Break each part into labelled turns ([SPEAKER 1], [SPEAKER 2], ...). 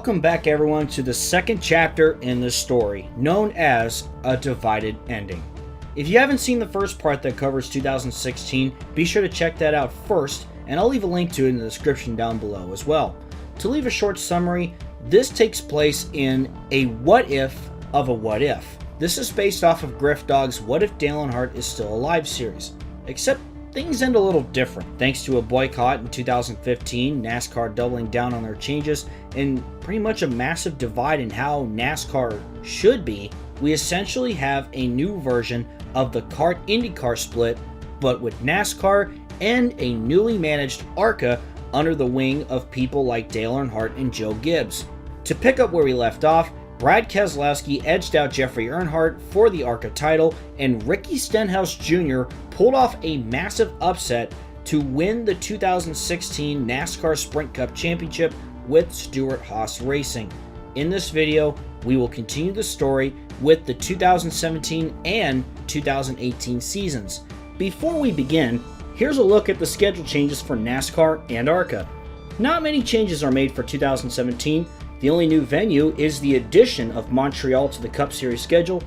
[SPEAKER 1] Welcome back everyone to the second chapter in this story, known as A Divided Ending. If you haven't seen the first part that covers 2016, be sure to check that out first, and I'll leave a link to it in the description down below as well. To leave a short summary, this takes place in a what if of a what if. This is based off of Griffdawg's What If Dale Earnhardt Is Still Alive series, except things end a little different. Thanks to a boycott in 2015, NASCAR doubling down on their changes, and pretty much a massive divide in how NASCAR should be, we essentially have a new version of the kart IndyCar split, but with NASCAR and a newly managed ARCA under the wing of people like Dale Earnhardt and Joe Gibbs. To pick up where we left off, Brad Keselowski edged out Jeffrey Earnhardt for the ARCA title, and Ricky Stenhouse Jr. pulled off a massive upset to win the 2016 NASCAR Sprint Cup Championship with Stewart Haas Racing. In this video, we will continue the story with the 2017 and 2018 seasons. Before we begin, here's a look at the schedule changes for NASCAR and ARCA. Not many changes are made for 2017. The only new venue is the addition of Montreal to the Cup Series schedule.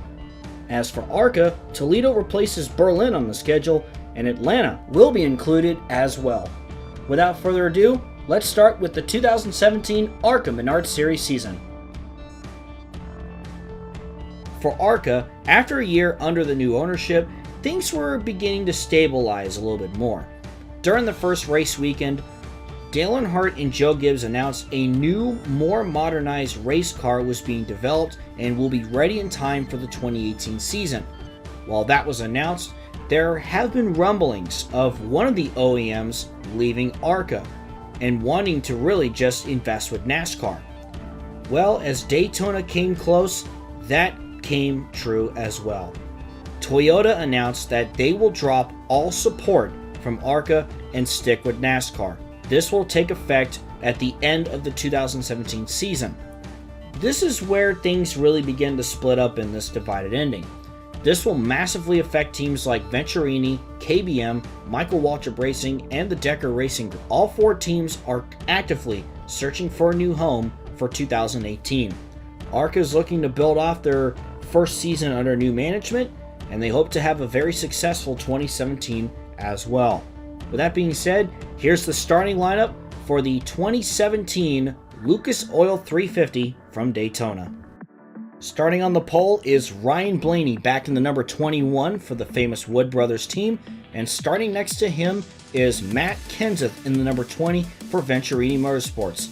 [SPEAKER 1] As for ARCA, Toledo replaces Berlin on the schedule, and Atlanta will be included as well. Without further ado, let's start with the 2017 ARCA Menard Series season. For ARCA, after a year under the new ownership, things were beginning to stabilize a little bit more. During the first race weekend, Dale Earnhardt and Joe Gibbs announced a new, more modernized race car was being developed and will be ready in time for the 2018 season. While that was announced, there have been rumblings of one of the OEMs leaving ARCA and wanting to really just invest with NASCAR. Well, as Daytona came close, that came true as well. Toyota announced that they will drop all support from ARCA and stick with NASCAR. This will take effect at the end of the 2017 season. This is where things really begin to split up in this divided ending. This will massively affect teams like Venturini, KBM, Michael Waltrip Racing, and the Decker Racing Group. All four teams are actively searching for a new home for 2018. ARCA is looking to build off their first season under new management, and they hope to have a very successful 2017 as well. With that being said, here's the starting lineup for the 2017 Lucas Oil 350 from Daytona. Starting on the pole is Ryan Blaney back in the number 21 for the famous Wood Brothers team, and starting next to him is Matt Kenseth in the number 20 for Venturini Motorsports.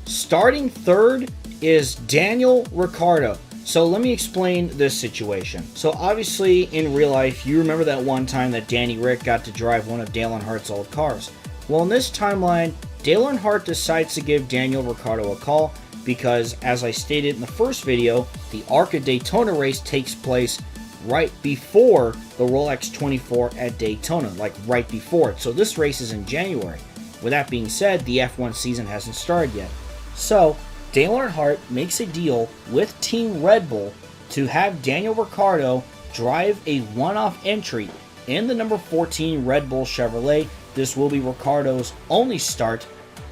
[SPEAKER 1] Starting third is Daniel Ricciardo. So let me explain this situation. So obviously in real life, you remember that one time that Danny Rick got to drive one of Dale Earnhardt's old cars. Well, in this timeline, Dale Earnhardt decides to give Daniel Ricciardo a call because, as I stated in the first video, the ARCA Daytona race takes place right before the Rolex 24 at Daytona, like right before it. So this race is in January. With that being said, the F1 season hasn't started yet. So Dale Earnhardt makes a deal with Team Red Bull to have Daniel Ricciardo drive a one-off entry in the number 14 Red Bull Chevrolet. This will be Ricciardo's only start,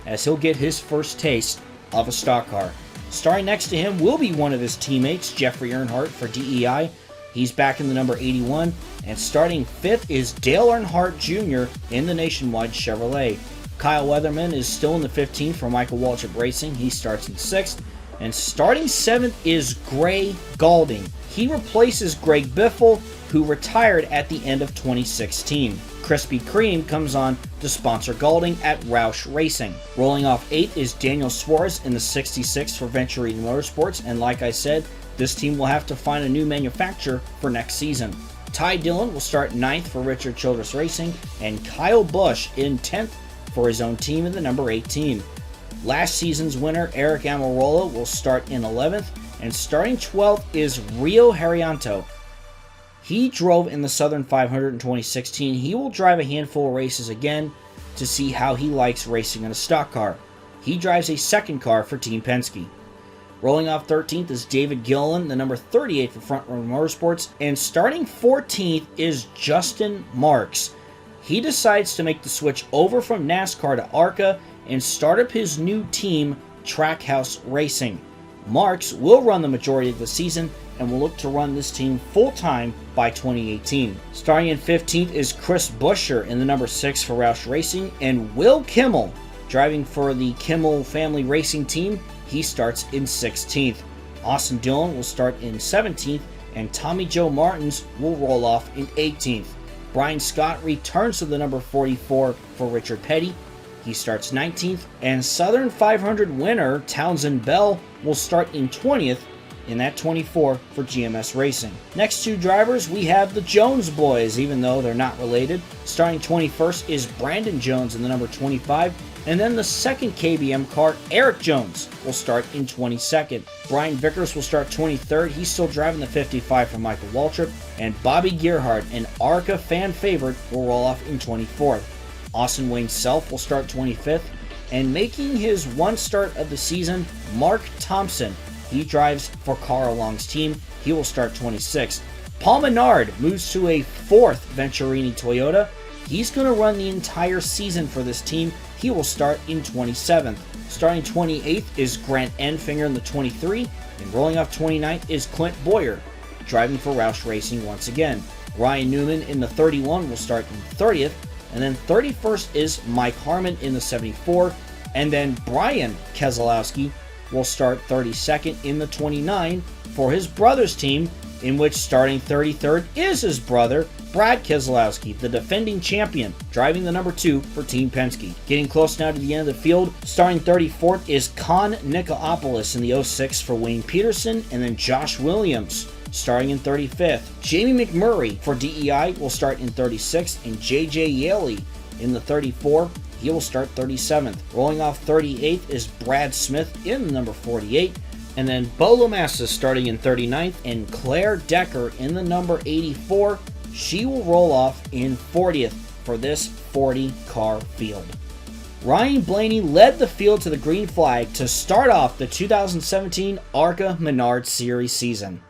[SPEAKER 1] as he'll get his first taste of a stock car. Starting next to him will be one of his teammates, Jeffrey Earnhardt for DEI. He's back in the number 81, and starting fifth is Dale Earnhardt Jr. in the Nationwide Chevrolet. Kyle Weatherman is still in the 15th for Michael Waltrip Racing. He starts in 6th. And starting 7th is Gray Galding. He replaces Greg Biffle, who retired at the end of 2016. Krispy Kreme comes on to sponsor Galding at Roush Racing. Rolling off 8th is Daniel Suarez in the 66th for Venturini Motorsports. And like I said, this team will have to find a new manufacturer for next season. Ty Dillon will start 9th for Richard Childress Racing. And Kyle Busch in 10th for his own team in the number 18. Last season's winner, Eric Almirola, will start in 11th, and starting 12th is Rio Haryanto. He drove in the Southern 500 in 2016. He will drive a handful of races again to see how he likes racing in a stock car. He drives a second car for Team Penske. Rolling off 13th is David Gilliland, the number 38 for Front Row Motorsports, and starting 14th is Justin Marks. He decides to make the switch over from NASCAR to ARCA and start up his new team, Trackhouse Racing. Marks will run the majority of the season and will look to run this team full-time by 2018. Starting in 15th is Chris Buescher in the number 6 for Roush Racing, and Will Kimmel, driving for the Kimmel family racing team, he starts in 16th. Austin Dillon will start in 17th, and Tommy Joe Martins will roll off in 18th. Brian Scott returns to the number 44 for Richard Petty. He starts 19th, and Southern 500 winner Townsend Bell will start in 20th in that 24 for GMS Racing. Next two drivers, we have the Jones boys, even though they're not related. Starting 21st is Brandon Jones in the number 25, and then the second KBM car, Eric Jones, will start in 22nd. Brian Vickers will start 23rd. He's still driving the 55 for Michael Waltrip, and Bobby Gerhardt, an ARCA fan favorite, will roll off in 24th. Austin Wayne Self will start 25th, and making his one start of the season, Mark Thompson. He drives for Carl Long's team. He will start 26th. Paul Menard moves to a 4th Venturini Toyota. He's going to run the entire season for this team. He will start in 27th. Starting 28th is Grant Enfinger in the 23, and rolling off 29th is Clint Boyer, driving for Roush Racing once again. Ryan Newman in the 31 will start in 30th, and then 31st is Mike Harmon in the 74, and then Brian Keselowski will start 32nd in the 29 for his brother's team, in which starting 33rd is his brother, Brad Keselowski, the defending champion, driving the number 2 for Team Penske. Getting close now to the end of the field, starting 34th is Con Nikolopoulos in the 06 for Wayne Peterson, and then Josh Williams starting in 35th. Jamie McMurray for DEI will start in 36th, and JJ Yaley in the 34. He will start 37th. Rolling off 38th is Brad Smith in the number 48. And then Bo Lamassa starting in 39th, and Claire Decker in the number 84. She will roll off in 40th for this 40-car field. Ryan Blaney led the field to the green flag to start off the 2017 ARCA Menard Series season.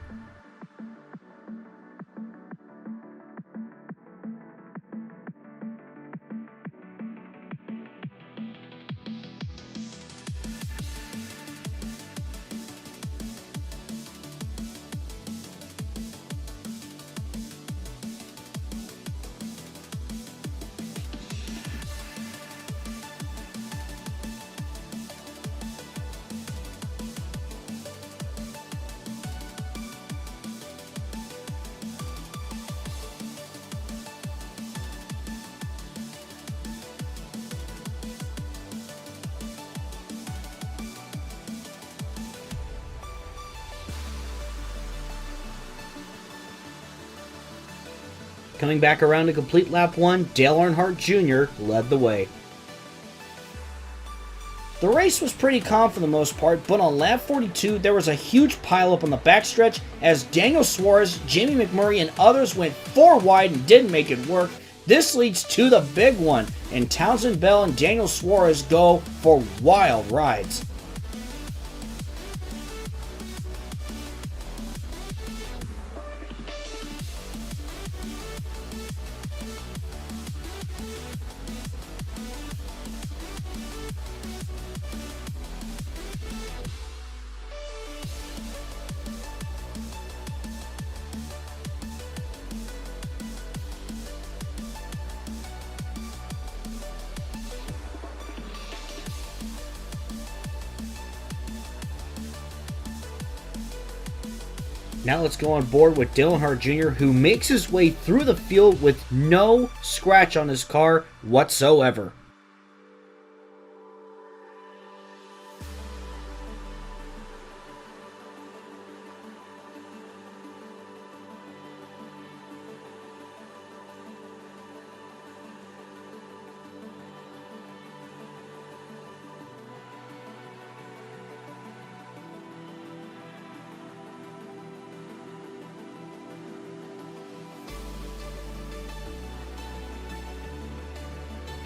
[SPEAKER 1] Coming back around to complete lap 1, Dale Earnhardt Jr. led the way. The race was pretty calm for the most part, but on lap 42 there was a huge pileup on the backstretch as Daniel Suarez, Jamie McMurray, and others went 4 wide and didn't make it work. This leads to the big one, and Townsend Bell and Daniel Suarez go for wild rides. Now let's go on board with Dale Earnhardt Jr., who makes his way through the field with no scratch on his car whatsoever.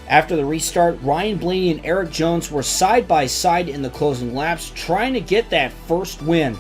[SPEAKER 1] After the restart, Ryan Blaney and Eric Jones were side by side in the closing laps, trying to get that first win.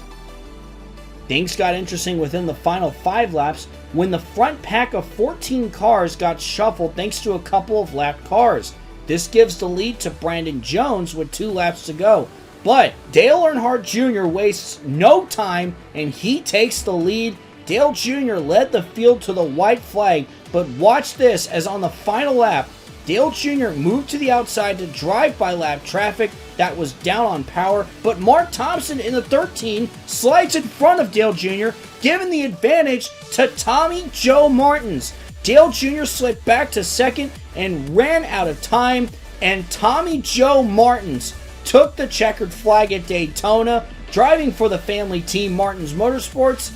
[SPEAKER 1] Things got interesting within the final 5 laps when the front pack of 14 cars got shuffled thanks to a couple of lapped cars. This gives the lead to Brandon Jones with 2 laps to go. But Dale Earnhardt Jr. wastes no time and he takes the lead. Dale Jr. led the field to the white flag, but watch this as on the final lap, Dale Jr. moved to the outside to drive by lap traffic that was down on power, but Mark Thompson in the 13 slides in front of Dale Jr., giving the advantage to Tommy Joe Martins. Dale Jr. slipped back to second and ran out of time, and Tommy Joe Martins took the checkered flag at Daytona, driving for the family team Martins Motorsports.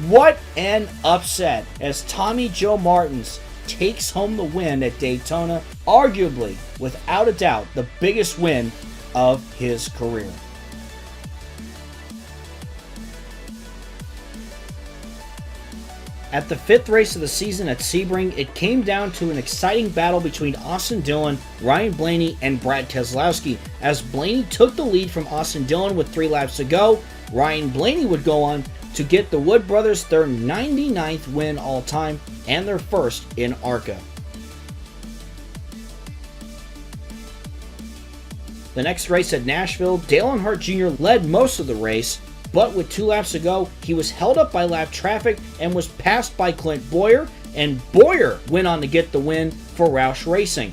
[SPEAKER 1] What an upset as Tommy Joe Martins takes home the win at Daytona, arguably, without a doubt, the biggest win of his career. At the 5th race of the season at Sebring, it came down to an exciting battle between Austin Dillon, Ryan Blaney, and Brad Keselowski. As Blaney took the lead from Austin Dillon with 3 laps to go, Ryan Blaney would go on to get the Wood brothers their 99th win all-time and their first in ARCA. The next race at Nashville, Dale Earnhardt Jr. led most of the race, but with 2 laps to go, he was held up by lap traffic and was passed by Clint Bowyer, and Bowyer went on to get the win for RAH Racing.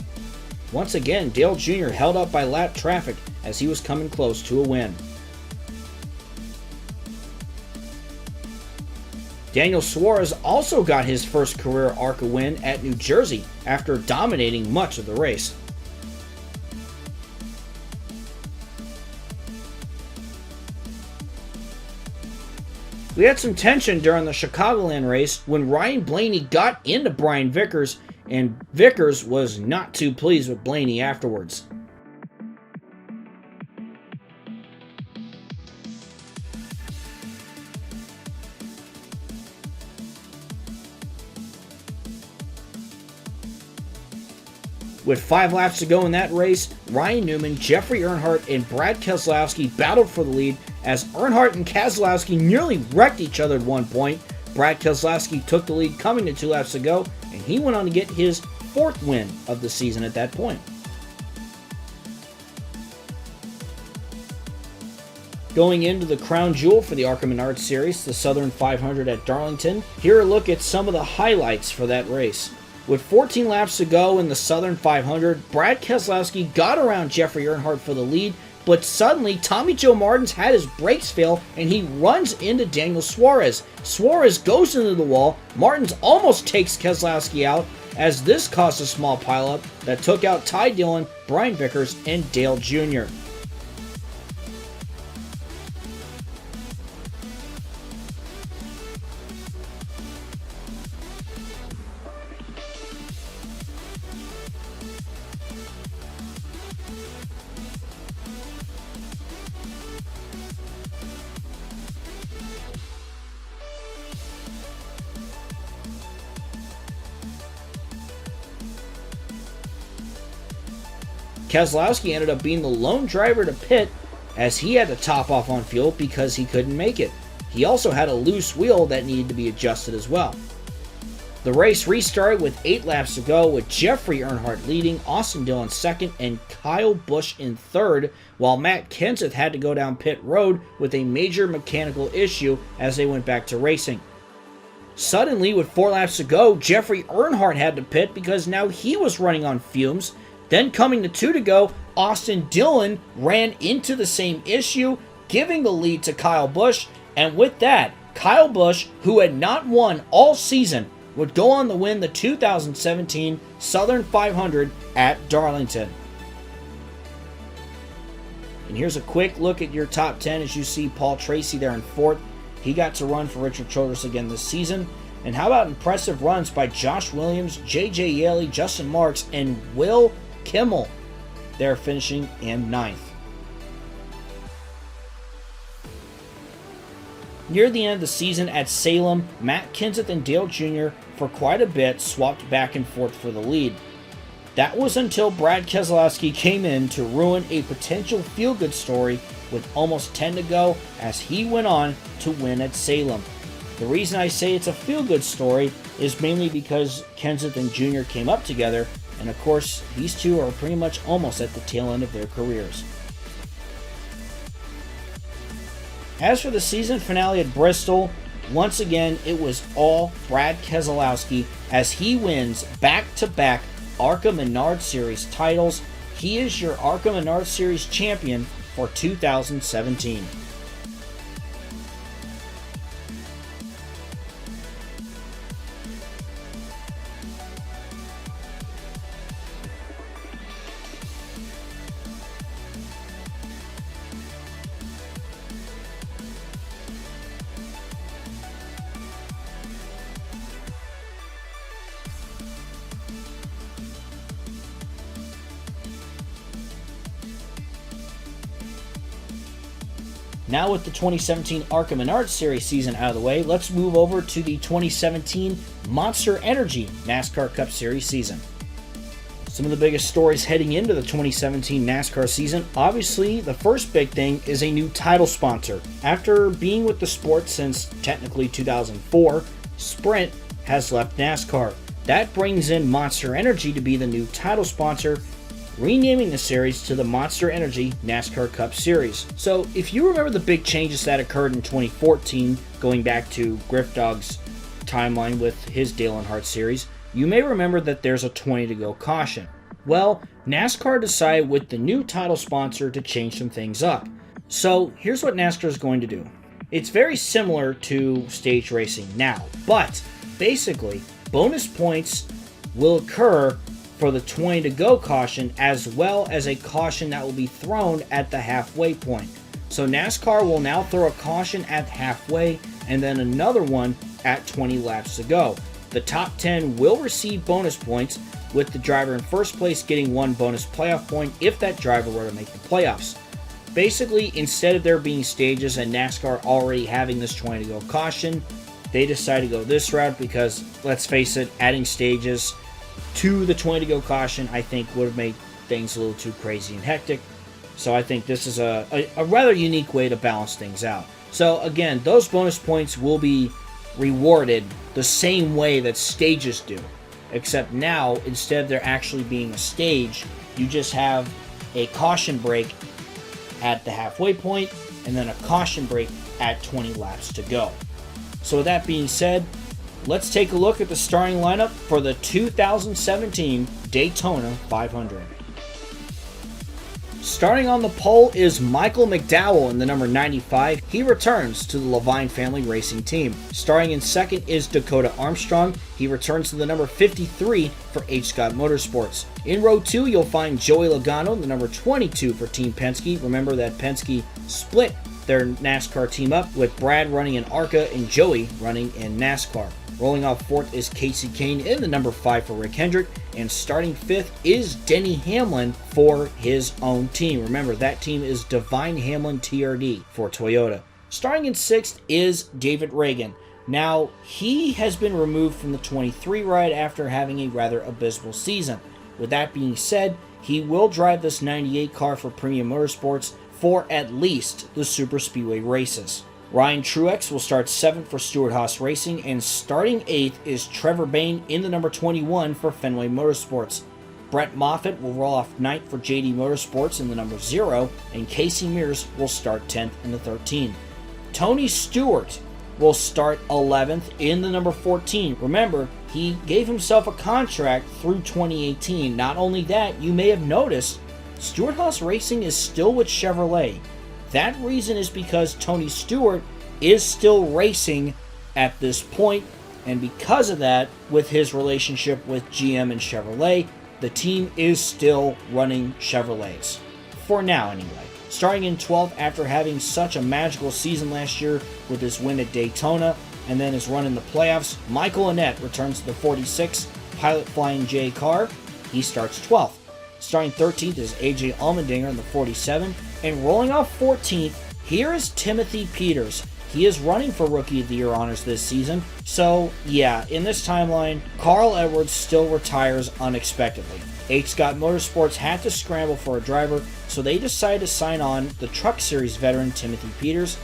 [SPEAKER 1] Once again, Dale Jr. held up by lap traffic as he was coming close to a win. Daniel Suarez also got his first career ARCA win at New Jersey after dominating much of the race. We had some tension during the Chicagoland race when Ryan Blaney got into Brian Vickers, and Vickers was not too pleased with Blaney afterwards. With 5 laps to go in that race, Ryan Newman, Jeffrey Earnhardt, and Brad Keselowski battled for the lead as Earnhardt and Keselowski nearly wrecked each other at one point. Brad Keselowski took the lead coming to 2 laps to go, and he went on to get his 4th win of the season at that point. Going into the crown jewel for the ARCA Menards Series, the Southern 500 at Darlington, here a look at some of the highlights for that race. With 14 laps to go in the Southern 500, Brad Keselowski got around Jeffrey Earnhardt for the lead, but suddenly Tommy Joe Martins had his brakes fail and he runs into Daniel Suarez. Suarez goes into the wall, Martins almost takes Keselowski out as this caused a small pileup that took out Ty Dillon, Brian Vickers, and Dale Jr. Keselowski ended up being the lone driver to pit as he had to top off on fuel because he couldn't make it. He also had a loose wheel that needed to be adjusted as well. The race restarted with 8 laps to go with Jeffrey Earnhardt leading, Austin Dillon second, and Kyle Busch in third, while Matt Kenseth had to go down pit road with a major mechanical issue as they went back to racing. Suddenly, with 4 laps to go, Jeffrey Earnhardt had to pit because now he was running on fumes. Then coming to 2 to go, Austin Dillon ran into the same issue, giving the lead to Kyle Busch, and with that, Kyle Busch, who had not won all season, would go on to win the 2017 Southern 500 at Darlington. And here's a quick look at your top 10 as you see Paul Tracy there in 4th. He got to run for Richard Childress again this season. And how about impressive runs by Josh Williams, J.J. Yaley, Justin Marks, and Will Kimmel? They're finishing in 9th. Near the end of the season at Salem, Matt Kenseth and Dale Jr. for quite a bit swapped back and forth for the lead. That was until Brad Keselowski came in to ruin a potential feel-good story with almost 10 to go as he went on to win at Salem. The reason I say it's a feel-good story is mainly because Kenseth and Jr. came up together, and of course, these two are pretty much almost at the tail end of their careers. As for the season finale at Bristol, once again it was all Brad Keselowski as he wins back-to-back ARCA Menard Series titles. He is your ARCA Menard Series champion for 2017. Now with the 2017 ARCA Menard Series season out of the way, let's move over to the 2017 Monster Energy NASCAR Cup Series season. Some of the biggest stories heading into the 2017 NASCAR season, obviously the first big thing is a new title sponsor. After being with the sport since technically 2004, Sprint has left NASCAR. That brings in Monster Energy to be the new title sponsor, renaming the series to the Monster Energy NASCAR Cup Series. So if you remember the big changes that occurred in 2014, going back to Griffdawg's timeline with his Dale Earnhardt series, you may remember that there's a 20 to go caution. Well, NASCAR decided with the new title sponsor to change some things up. So here's what NASCAR is going to do. It's very similar to stage racing now, but basically bonus points will occur for the 20 to go caution, as well as a caution that will be thrown at the halfway point. So NASCAR will now throw a caution at halfway and then another one at 20 laps to go. The top 10 will receive bonus points, with the driver in first place getting one bonus playoff point if that driver were to make the playoffs. Basically, instead of there being stages and NASCAR already having this 20 to go caution, they decided to go this route because, let's face it, adding stages to the 20 to go caution I think would have made things a little too crazy and hectic. So I think this is a rather unique way to balance things out. So again, those bonus points will be rewarded the same way that stages do, except now instead of there actually being a stage, you just have a caution break at the halfway point and then a caution break at 20 laps to go. So with that being said, let's take a look at the starting lineup for the 2017 Daytona 500. Starting on the pole is Michael McDowell in the number 95. He returns to the Levine Family Racing Team. Starting in second is Dakota Armstrong. He returns to the number 53 for H. Scott Motorsports. In row 2, you'll find Joey Logano in the number 22 for Team Penske. Remember that Penske split their NASCAR team up, with Brad running in ARCA and Joey running in NASCAR. Rolling off fourth is Casey Kane in the number 5 for Rick Hendrick, and starting fifth is Denny Hamlin for his own team. Remember, that team is Divine Hamlin TRD for Toyota. Starting in sixth is David Reagan. Now, he has been removed from the 23 ride after having a rather abysmal season. With that being said, he will drive this 98 car for Premium Motorsports for at least the Super Speedway races. Ryan Truex will start 7th for Stewart Racing, and starting 8th is Trevor Bayne in the number 21 for Fenway Motorsports. Brett Moffitt will roll off 9th for JD Motorsports in the number 0, and Casey Mears will start 10th in the 13. Tony Stewart will start 11th in the number 14. Remember, he gave himself a contract through 2018. Not only that, you may have noticed Stewart Racing is still with Chevrolet. That reason is because Tony Stewart is still racing at this point, and because of that, with his relationship with GM and Chevrolet, the team is still running Chevrolets. For now, anyway. Starting in 12th after having such a magical season last year with his win at Daytona and then his run in the playoffs, Michael Annett returns to the 46 Pilot Flying J car. He starts 12th. Starting 13th is AJ Allmendinger in the 47, and rolling off 14th, here is Timothy Peters. He is running for Rookie of the Year honors this season, so yeah, in this timeline, Carl Edwards still retires unexpectedly. H. Scott Motorsports had to scramble for a driver, so they decided to sign on the Truck Series veteran Timothy Peters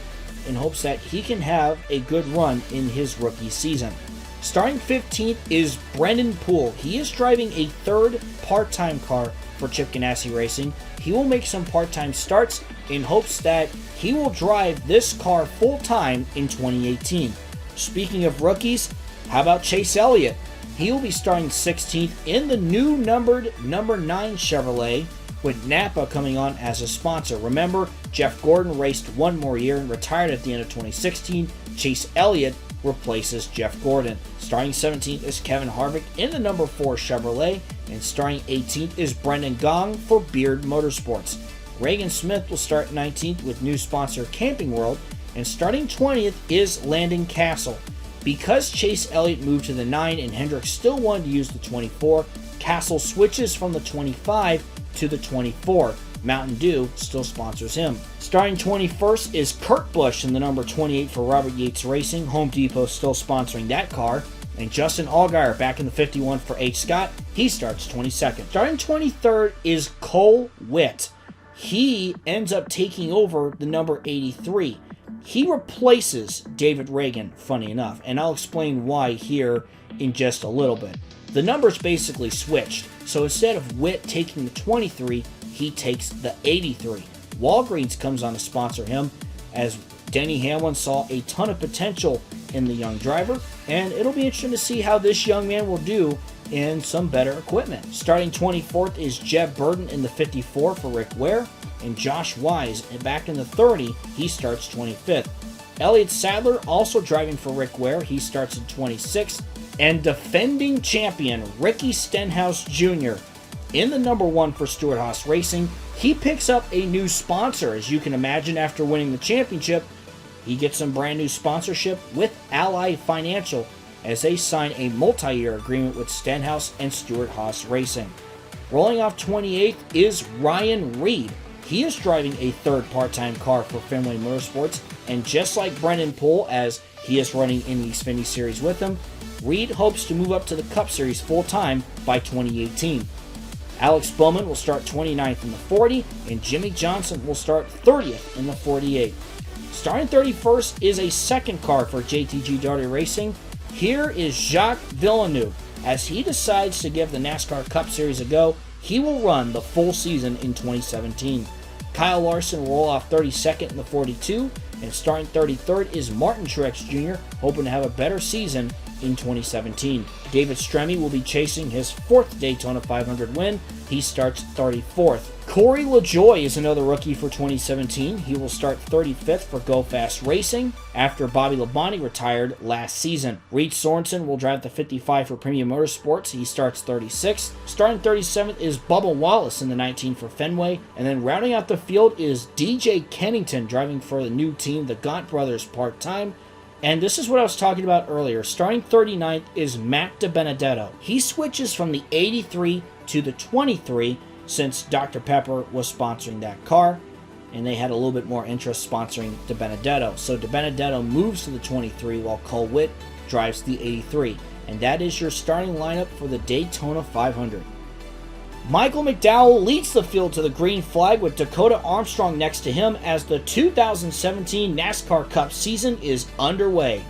[SPEAKER 1] in hopes that he can have a good run in his rookie season. Starting 15th is Brendan Poole. He is driving a third part-time car for Chip Ganassi Racing, he will make some part-time starts in hopes that he will drive this car full-time in 2018. Speaking of rookies, how about Chase Elliott? He will be starting 16th in the new numbered number 9 Chevrolet, with Napa coming on as a sponsor. Remember, Jeff Gordon raced one more year and retired at the end of 2016. Chase Elliott replaces Jeff Gordon. Starting 17th is Kevin Harvick in the number 4 Chevrolet, and starting 18th is Brendan Gong for Beard Motorsports. Reagan Smith will start 19th with new sponsor Camping World, and starting 20th is Landon Castle. Because Chase Elliott moved to the 9 and Hendrick still wanted to use the 24, Castle switches from the 25 to the 24. Mountain Dew still sponsors him. Starting 21st is Kurt Busch in the number 28 for Robert Yates Racing. Home Depot still sponsoring that car. And Justin Allgaier back in the 51 for H. Scott. He starts 22nd. Starting 23rd is Cole Witt. He ends up taking over the number 83. He replaces David Reagan, funny enough, and I'll explain why here in just a little bit. The numbers basically switched, so instead of Witt taking the 23, he takes the 83. Walgreens comes on to sponsor him, as Denny Hamlin saw a ton of potential in the young driver, and it'll be interesting to see how this young man will do in some better equipment. Starting 24th is Jeb Burton in the 54 for Rick Ware, and Josh Wise back in the 30, he starts 25th. Elliott Sadler also driving for Rick Ware, he starts in 26th, and defending champion Ricky Stenhouse Jr. in the number 1 for Stewart Haas Racing. He picks up a new sponsor. As you can imagine, after winning the championship, he gets some brand new sponsorship with Ally Financial as they sign a multi-year agreement with Stenhouse and Stewart Haas Racing. Rolling off 28th is Ryan Reed. He is driving a third part-time car for Fenway Motorsports, and just like Brendan Poole, as he is running in the Xfinity Series with him, Reed hopes to move up to the Cup Series full-time by 2018. Alex Bowman will start 29th in the 40, and Jimmy Johnson will start 30th in the 48. Starting 31st is a second car for JTG Daugherty Racing. Here is Jacques Villeneuve. As he decides to give the NASCAR Cup Series a go, he will run the full season in 2017. Kyle Larson will roll off 32nd in the 42, and starting 33rd is Martin Truex Jr., hoping to have a better season in 2017. David Stremme will be chasing his 4th Daytona 500 win. He starts 34th. Corey LaJoie is another rookie for 2017. He will start 35th for Go Fast Racing after Bobby Labonte retired last season. Reed Sorensen will drive the 55 for Premium Motorsports. He starts 36th. Starting 37th is Bubba Wallace in the 19 for Fenway. And then rounding out the field is DJ Kennington driving for the new team, the Gaunt Brothers, part-time. And this is what I was talking about earlier. Starting 39th is Matt DiBenedetto. He switches from the 83 to the 23 since Dr. Pepper was sponsoring that car, and they had a little bit more interest sponsoring DiBenedetto. So DiBenedetto moves to the 23 while Cole Witt drives the 83. And that is your starting lineup for the Daytona 500. Michael McDowell leads the field to the green flag with Dakota Armstrong next to him as the 2017 NASCAR Cup season is underway.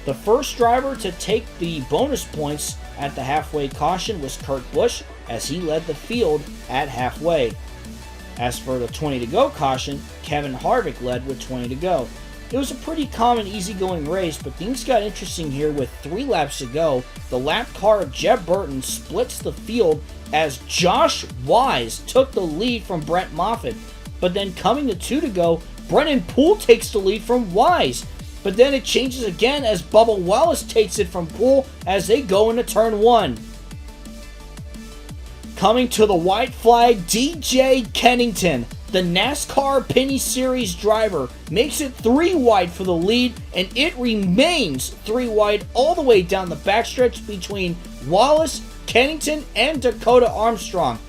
[SPEAKER 1] The first driver to take the bonus points at the halfway caution was Kurt Busch, as he led the field at halfway. As for the 20 to go caution, Kevin Harvick led with 20 to go. It was a pretty calm and easygoing race, but things got interesting here with 3 laps to go. The lap car of Jeb Burton splits the field as Josh Wise took the lead from Brett Moffitt. But then coming to 2 to go, Brennan Poole takes the lead from Wise. but then it changes again as Bubba Wallace takes it from pole as they go into turn 1. Coming to the white flag, DJ Kennington, the NASCAR Penny Series driver, makes it 3 wide for the lead, and it remains 3 wide all the way down the backstretch between Wallace, Kennington, and Dakota Armstrong.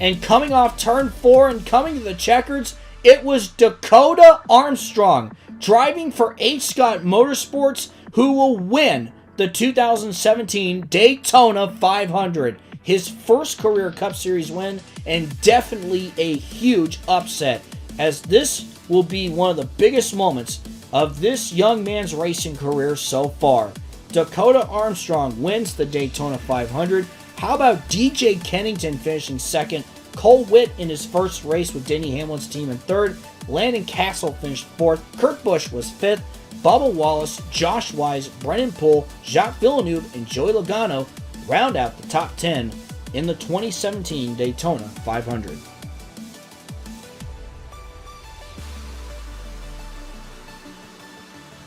[SPEAKER 1] And coming off turn 4 and coming to the checkers, it was Dakota Armstrong, driving for H. Scott Motorsports, who will win the 2017 Daytona 500. His first career Cup Series win, and definitely a huge upset, as this will be one of the biggest moments of this young man's racing career so far. Dakota Armstrong wins the Daytona 500. How about DJ Kennington finishing second? Cole Witt in his first race with Denny Hamlin's team in third. Landon Castle finished fourth. Kurt Busch was fifth. Bubba Wallace, Josh Wise, Brennan Poole, Jacques Villeneuve, and Joey Logano round out the top 10 in the 2017 Daytona 500.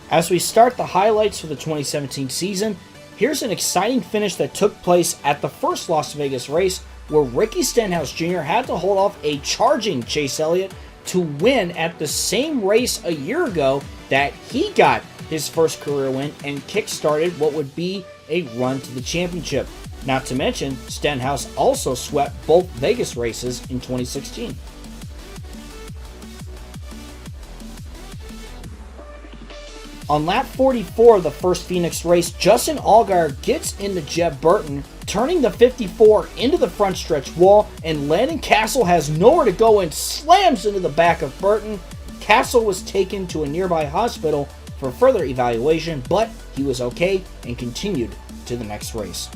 [SPEAKER 1] As we start the highlights for the 2017 season, here's an exciting finish that took place at the first Las Vegas race, where Ricky Stenhouse Jr. had to hold off a charging Chase Elliott to win at the same race a year ago that he got his first career win and kick-started what would be a run to the championship. Not to mention, Stenhouse also swept both Vegas races in 2016. On lap 44 of the first Phoenix race, Justin Allgaier gets into Jeb Burton, turning the 54 into the front stretch wall, and Landon Castle has nowhere to go and slams into the back of Burton. Castle was taken to a nearby hospital for further evaluation, but he was okay and continued to the next race.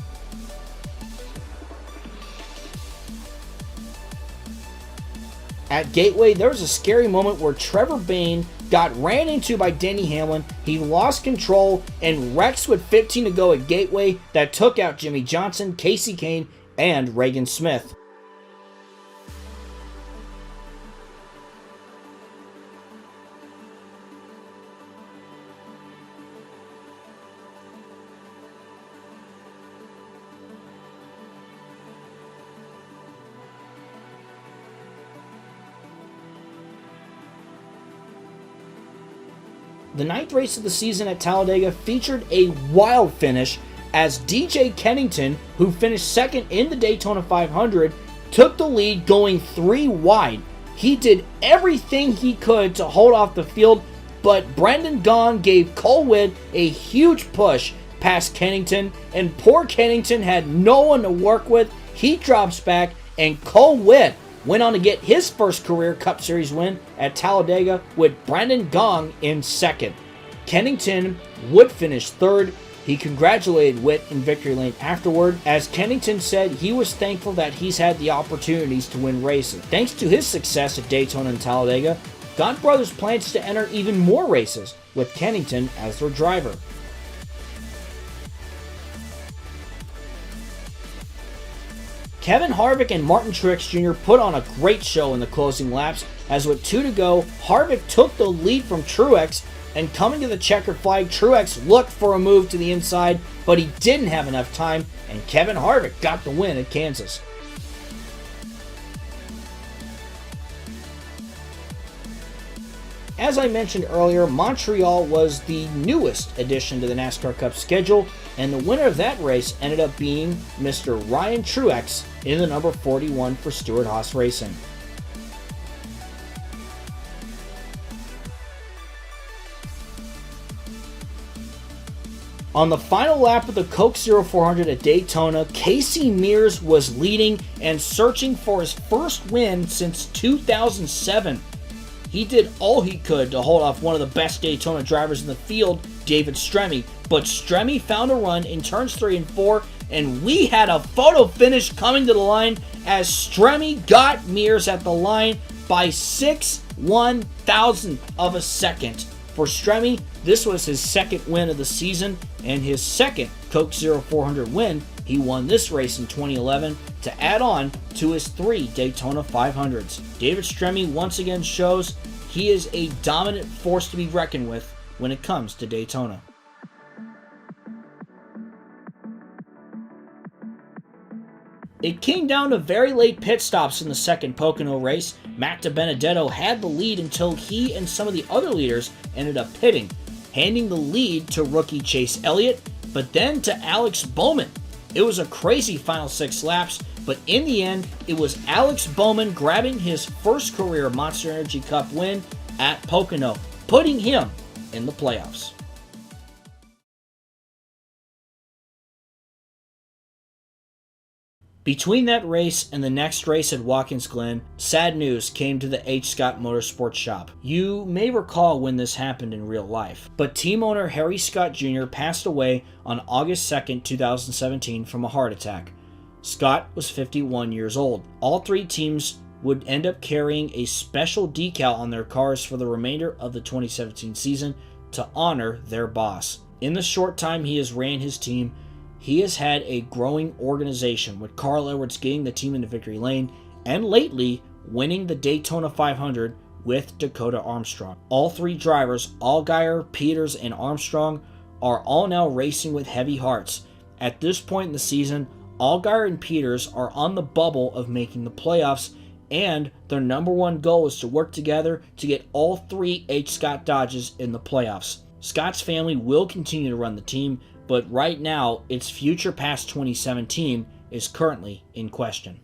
[SPEAKER 1] At Gateway, there was a scary moment where Trevor Bayne got ran into by Denny Hamlin. He lost control and wrecks with 15 to go at Gateway that took out Jimmy Johnson, Casey Kane, and Reagan Smith. The 9th race of the season at Talladega featured a wild finish as DJ Kennington, who finished second in the Daytona 500, took the lead going 3 wide. He did everything he could to hold off the field, but Brendan Gaughan gave Cole Witt a huge push past Kennington, and poor Kennington had no one to work with. He drops back, and Cole Witt went on to get his first career Cup Series win at Talladega with Brendan Gaughan in second. Kennington would finish third. He congratulated Witt in victory lane afterward, as Kennington said he was thankful that he's had the opportunities to win races. Thanks to his success at Daytona and Talladega, Gaughan Brothers plans to enter even more races with Kennington as their driver. Kevin Harvick and Martin Truex Jr. put on a great show in the closing laps, as with 2 to go, Harvick took the lead from Truex, and coming to the checkered flag, Truex looked for a move to the inside, but he didn't have enough time, and Kevin Harvick got the win at Kansas. As I mentioned earlier, Montreal was the newest addition to the NASCAR Cup schedule, and the winner of that race ended up being Mr. Ryan Truex in the number 41 for Stewart-Haas Racing. On the final lap of the Coke 0400 at Daytona, Casey Mears was leading and searching for his first win since 2007. He did all he could to hold off one of the best Daytona drivers in the field, David Stremme, but Stremme found a run in turns 3 and 4, and we had a photo finish coming to the line as Stremme got Mears at the line by 6/1000 of a second. For Stremme, this was his second win of the season and his second Coke Zero 400 win. He won this race in 2011 to add on to his 3 Daytona 500s. David Stremme once again shows he is a dominant force to be reckoned with when it comes to Daytona. It came down to very late pit stops in the second Pocono race. Matt DiBenedetto had the lead until he and some of the other leaders ended up pitting, handing the lead to rookie Chase Elliott, but then to Alex Bowman. It was a crazy final 6 laps, but in the end, it was Alex Bowman grabbing his first career Monster Energy Cup win at Pocono, putting him in the playoffs. Between that race and the next race at Watkins Glen, sad news came to the H. Scott Motorsports shop. You may recall when this happened in real life, but team owner Harry Scott Jr. passed away on August 2nd, 2017 from a heart attack. Scott was 51 years old. All 3 teams would end up carrying a special decal on their cars for the remainder of the 2017 season to honor their boss. In the short time he has ran his team, he has had a growing organization, with Carl Edwards getting the team into victory lane and lately winning the Daytona 500 with Dakota Armstrong. All 3 drivers, Allgaier, Peters, and Armstrong, are all now racing with heavy hearts. At this point in the season, Allgaier and Peters are on the bubble of making the playoffs, and their number one goal is to work together to get all 3 H. Scott Dodges in the playoffs. Scott's family will continue to run the team, but right now, its future past 2017 is currently in question.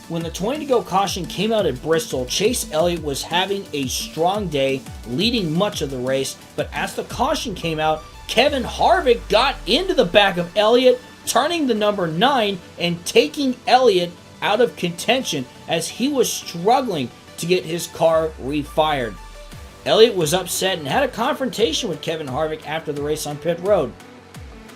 [SPEAKER 1] When the 20 to go caution came out at Bristol, Chase Elliott was having a strong day, leading much of the race, but as the caution came out, Kevin Harvick got into the back of Elliott, turning the number 9 and taking Elliott out of contention as he was struggling to get his car refired. Elliott was upset and had a confrontation with Kevin Harvick after the race on pit road.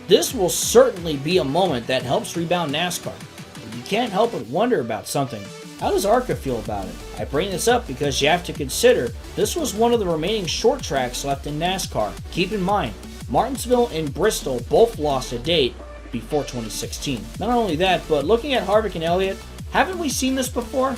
[SPEAKER 1] This will certainly be a moment that helps rebound NASCAR. But you can't help but wonder about something. How does ARCA feel about it? I bring this up because you have to consider this was one of the remaining short tracks left in NASCAR. Keep in mind, Martinsville and Bristol both lost a date before 2016. Not only that, but looking at Harvick and Elliott, haven't we seen this before?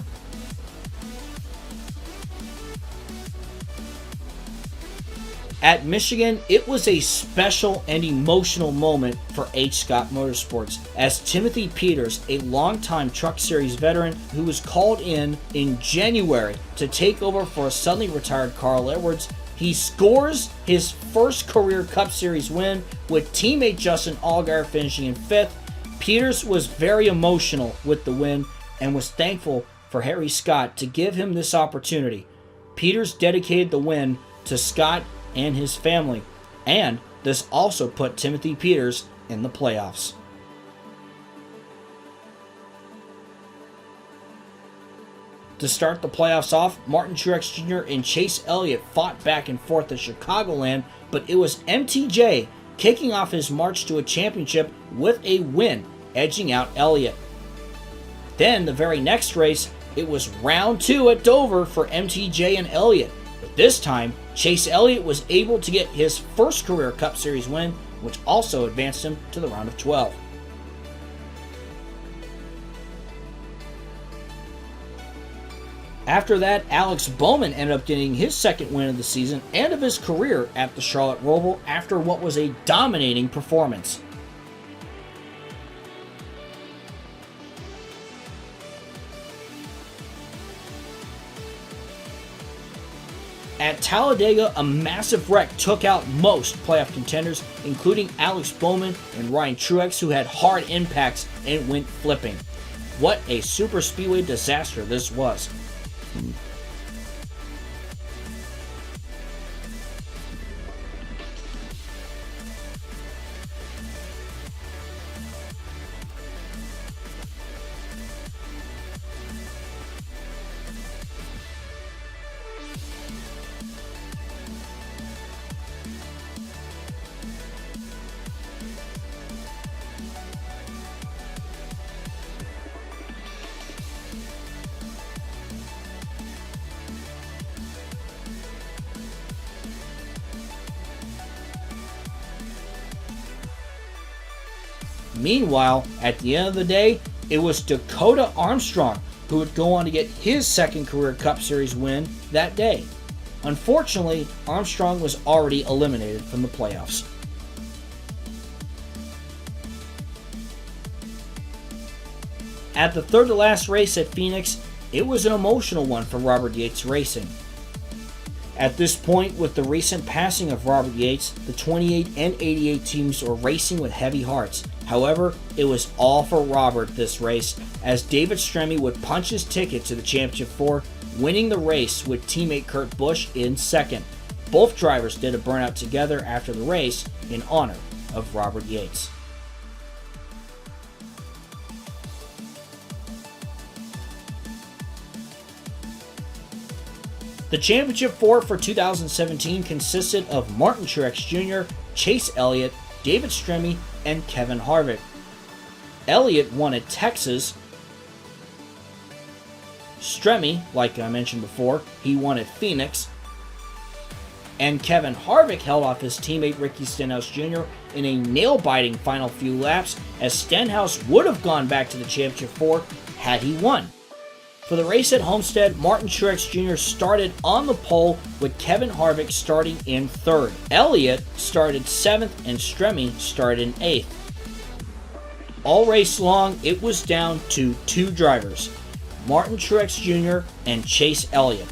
[SPEAKER 1] At Michigan, it was a special and emotional moment for H. Scott Motorsports as Timothy Peters, a longtime Truck Series veteran who was called in January to take over for a suddenly retired Carl Edwards, he scores his first career Cup Series win with teammate Justin Allgaier finishing in 5th. Peters was very emotional with the win and was thankful for Harry Scott to give him this opportunity. Peters dedicated the win to Scott and his family, and this also put Timothy Peters in the playoffs. To start the playoffs off, Martin Truex Jr. and Chase Elliott fought back and forth at Chicagoland, but it was MTJ kicking off his march to a championship with a win, edging out Elliott. Then the very next race, it was round 2 at Dover for MTJ and Elliott. But this time, Chase Elliott was able to get his first career Cup Series win, which also advanced him to the round of 12. After that, Alex Bowman ended up getting his second win of the season and of his career at the Charlotte Roval after what was a dominating performance. At Talladega, a massive wreck took out most playoff contenders, including Alex Bowman and Ryan Truex, who had hard impacts and went flipping. What a super speedway disaster this was. Meanwhile, at the end of the day, it was Dakota Armstrong who would go on to get his second career Cup Series win that day. Unfortunately, Armstrong was already eliminated from the playoffs. At the third to last race at Phoenix, it was an emotional one for Robert Yates Racing. At this point, with the recent passing of Robert Yates, the 28 and 88 teams were racing with heavy hearts. However, it was all for Robert this race, as David Stremme would punch his ticket to the Championship 4, winning the race with teammate Kurt Busch in second. Both drivers did a burnout together after the race in honor of Robert Yates. The Championship 4 for 2017 consisted of Martin Truex Jr., Chase Elliott, David Stremme, and Kevin Harvick. Elliott won at Texas. Stremme, like I mentioned before, he won at Phoenix. And Kevin Harvick held off his teammate Ricky Stenhouse Jr. in a nail-biting final few laps, as Stenhouse would have gone back to the Championship 4 had he won. For the race at Homestead, Martin Truex Jr. started on the pole with Kevin Harvick starting in third. Elliott started 7th and Stremme started in 8th. All race long, it was down to two drivers, Martin Truex Jr. and Chase Elliott.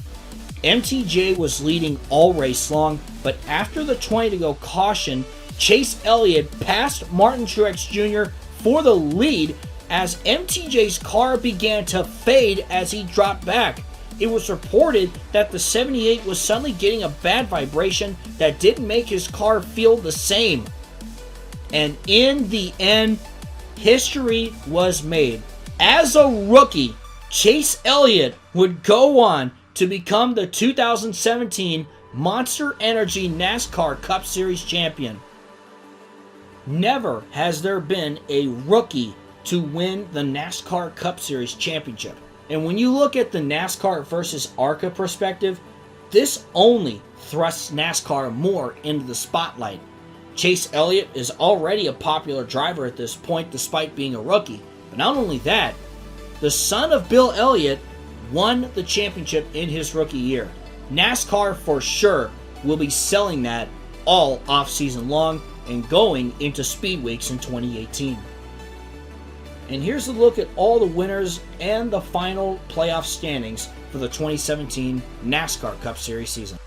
[SPEAKER 1] MTJ was leading all race long, but after the 20 to go caution, Chase Elliott passed Martin Truex Jr. for the lead as MTJ's car began to fade as he dropped back. It was reported that the 78 was suddenly getting a bad vibration that didn't make his car feel the same. And in the end, history was made. As a rookie, Chase Elliott would go on to become the 2017 Monster Energy NASCAR Cup Series champion. Never has there been a rookie to win the NASCAR Cup Series championship. And when you look at the NASCAR versus ARCA perspective, this only thrusts NASCAR more into the spotlight. Chase Elliott is already a popular driver at this point despite being a rookie. But not only that, the son of Bill Elliott won the championship in his rookie year. NASCAR for sure will be selling that all off-season long and going into Speed Weeks in 2018. And here's a look at all the winners and the final playoff standings for the 2017 NASCAR Cup Series season.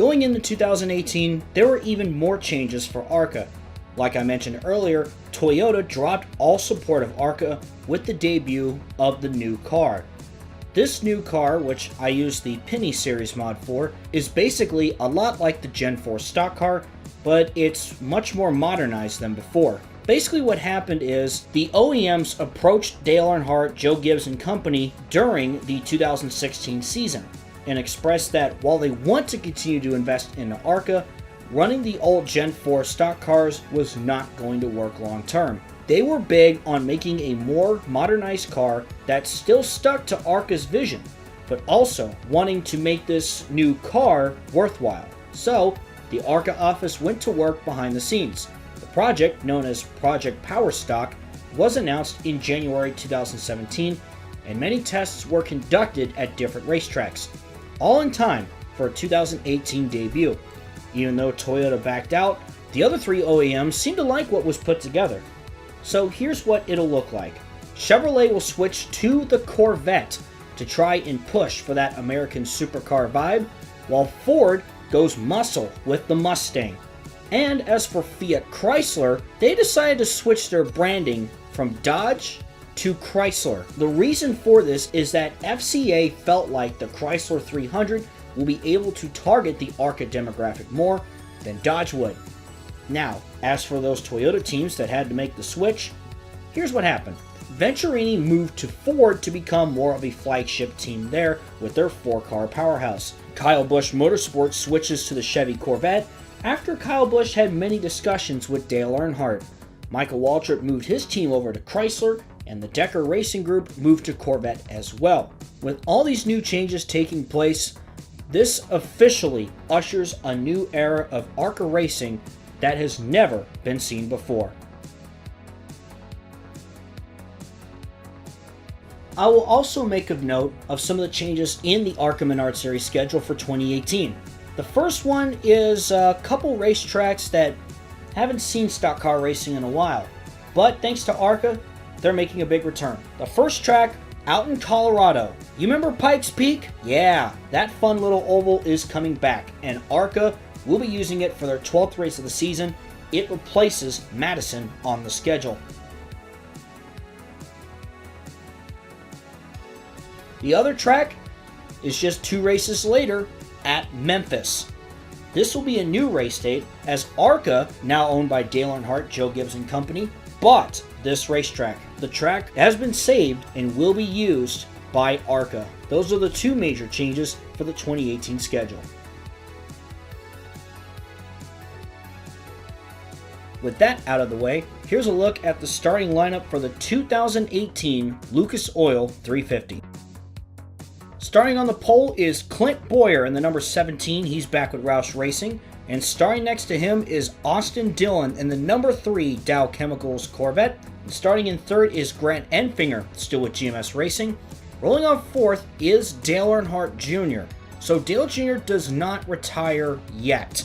[SPEAKER 1] Going into 2018, there were even more changes for ARCA. Like I mentioned earlier, Toyota dropped all support of ARCA with the debut of the new car. This new car, which I use the Penny Series mod for, is basically a lot like the Gen 4 stock car, but it's much more modernized than before. Basically what happened is the OEMs approached Dale Earnhardt, Joe Gibbs and company during the 2016 season and expressed that while they want to continue to invest in the ARCA, running the old Gen 4 stock cars was not going to work long term. They were big on making a more modernized car that still stuck to ARCA's vision, but also wanting to make this new car worthwhile. So the ARCA office went to work behind the scenes. The project, known as Project Power Stock, was announced in January 2017, and many tests were conducted at different racetracks, all in time for a 2018 debut. Even though Toyota backed out, the other three OEMs seemed to like what was put together. So here's what it'll look like. Chevrolet will switch to the Corvette to try and push for that American supercar vibe, while Ford goes muscle with the Mustang. And as for Fiat Chrysler, they decided to switch their branding from Dodge to Chrysler. The reason for this is that FCA felt like the Chrysler 300 will be able to target the ARCA demographic more than Dodge would. Now, as for those Toyota teams that had to make the switch, here's what happened. Venturini moved to Ford to become more of a flagship team there with their 4-car powerhouse. Kyle Busch Motorsports switches to the Chevy Corvette after Kyle Busch had many discussions with Dale Earnhardt. Michael Waltrip moved his team over to Chrysler, and the Decker Racing Group moved to Corvette as well. With all these new changes taking place, this officially ushers a new era of ARCA racing that has never been seen before. I will also make a note of some of the changes in the ARCA Menard Series schedule for 2018. The first one is a couple racetracks that haven't seen stock car racing in a while, but thanks to ARCA, they're making a big return. The first track, out in Colorado. You remember Pikes Peak? Yeah, that fun little oval is coming back, and ARCA will be using it for their 12th race of the season. It replaces Madison on the schedule. The other track is just 2 races later at Memphis. This will be a new race date as ARCA, now owned by Dale Earnhardt, Joe Gibbs and Company, bought this racetrack. The track has been saved and will be used by ARCA. Those are the 2 major changes for the 2018 schedule. With that out of the way, here's a look at the starting lineup for the 2018 Lucas Oil 350. Starting on the pole is Clint Bowyer in the number 17. He's back with Roush Racing. And starting next to him is Austin Dillon in the number 3 Dow Chemicals Corvette. And starting in third is Grant Enfinger, still with GMS Racing. Rolling off fourth is Dale Earnhardt Jr. So Dale Jr. does not retire yet.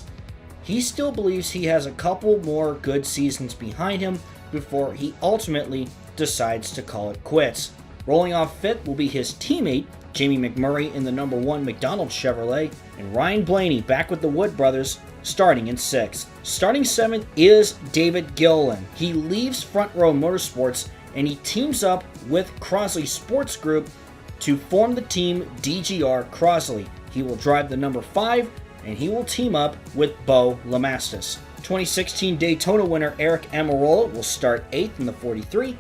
[SPEAKER 1] He still believes he has a couple more good seasons behind him before he ultimately decides to call it quits. Rolling off fifth will be his teammate, Jamie McMurray in the number 1 McDonald Chevrolet, and Ryan Blaney back with the Wood brothers starting in 6th. Starting 7th is David Gilliland. He leaves Front Row Motorsports and he teams up with Crosley Sports Group to form the team DGR Crosley. He will drive the number 5 and he will team up with Bo Lamastus. 2016 Daytona winner Eric Amarola will start 8th in the 43,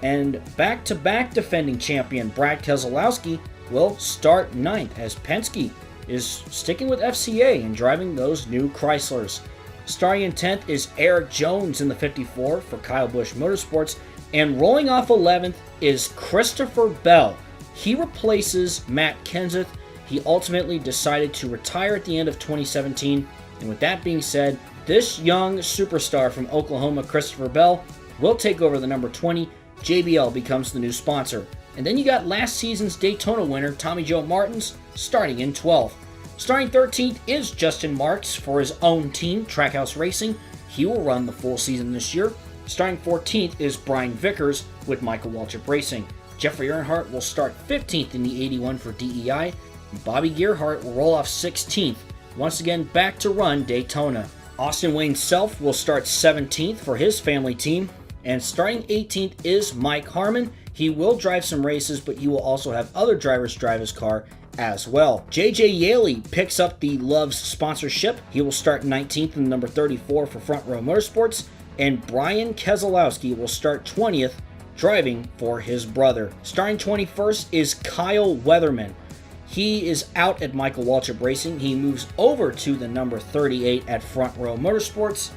[SPEAKER 1] and back-to-back defending champion Brad Keselowski will start 9th as Penske is sticking with FCA and driving those new Chryslers. Starting in 10th is Eric Jones in the 54 for Kyle Busch Motorsports, and rolling off 11th is Christopher Bell. He replaces Matt Kenseth. He ultimately decided to retire at the end of 2017, and with that being said, this young superstar from Oklahoma, Christopher Bell, will take over the number 20. JBL becomes the new sponsor. And then you got last season's Daytona winner, Tommy Joe Martins, starting in 12th. Starting 13th is Justin Marks for his own team, Trackhouse Racing. He will run the full season this year. Starting 14th is Brian Vickers with Michael Waltrip Racing. Jeffrey Earnhardt will start 15th in the 81 for DEI. And Bobby Gearhart will roll off 16th, once again back to run Daytona. Austin Wayne Self will start 17th for his family team. And starting 18th is Mike Harmon. He will drive some races, but he will also have other drivers drive his car as well. JJ Yaley picks up the Love's sponsorship. He will start 19th in the number 34 for Front Row Motorsports. And Brian Keselowski will start 20th, driving for his brother. Starting 21st is Kyle Weatherman. He is out at Michael Waltrip Racing. He moves over to the number 38 at Front Row Motorsports.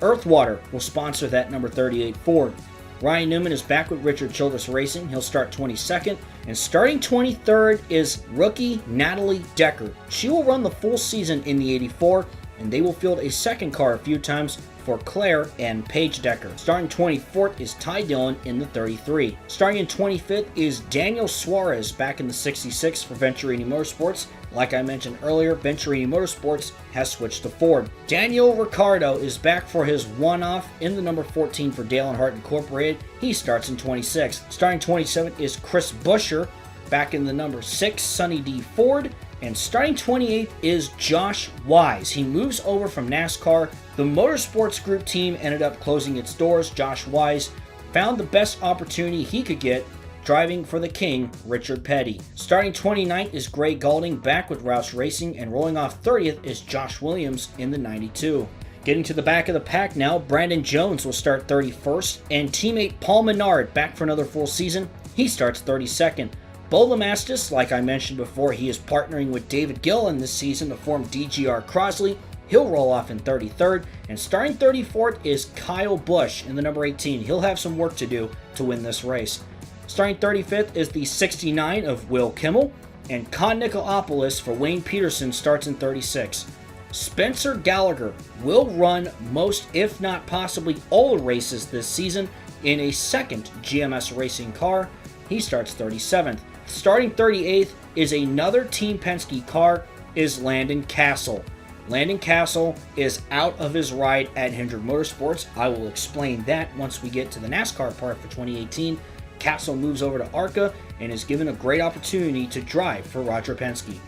[SPEAKER 1] Earthwater will sponsor that number 38 Ford. Ryan Newman is back with Richard Childress Racing. He'll start 22nd. And starting 23rd is rookie Natalie Decker. She will run the full season in the 84, and they will field a second car a few times for Claire and Paige Decker. Starting 24th is Ty Dillon in the 33. Starting in 25th is Daniel Suarez back in the 66 for Venturini Motorsports. Like I mentioned earlier, Venturini Motorsports has switched to Ford. Daniel Ricciardo is back for his one-off in the number 14 for Dale Earnhardt Incorporated. He starts in 26th. Starting 27th is Chris Buescher back in the number 6 Sunny D Ford. And starting 28th is Josh Wise. He moves over from NASCAR. The Motorsports Group team ended up closing its doors. Josh Wise found the best opportunity he could get, driving for the king, Richard Petty. Starting 29th is Gray Gaulding back with RAH Racing, and rolling off 30th is Josh Williams in the 92. Getting to the back of the pack now, Brandon Jones will start 31st, and teammate Paul Menard back for another full season. He starts 32nd. Bo Lamastis, like I mentioned before, he is partnering with David Gilliland this season to form DGR Crosley. He'll roll off in 33rd, and starting 34th is Kyle Busch in the number 18. He'll have some work to do to win this race. Starting 35th is the 69 of Will Kimmel, and Con Nicolopoulos for Wayne Peterson starts in 36. Spencer Gallagher will run most, if not possibly all, races this season in a second GMS racing car. He starts 37th. Starting 38th is another Team Penske car, is Landon Castle. Landon Castle is out of his ride at Hendrick Motorsports. I will explain that once we get to the NASCAR part for 2018. Castle moves over to ARCA and is given a great opportunity to drive for Roger Penske.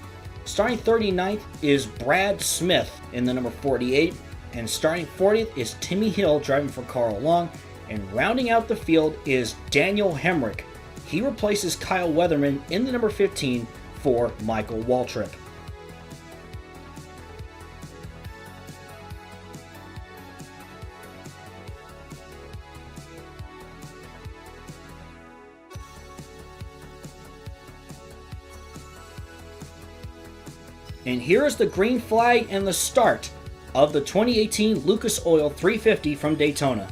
[SPEAKER 1] Starting 39th is Brad Smith in the number 48, and starting 40th is Timmy Hill driving for Carl Long, and rounding out the field is Daniel Hemrick. He replaces Kyle Weatherman in the number 15 for Michael Waltrip. And here is the green flag and the start of the 2018 Lucas Oil 350 from Daytona.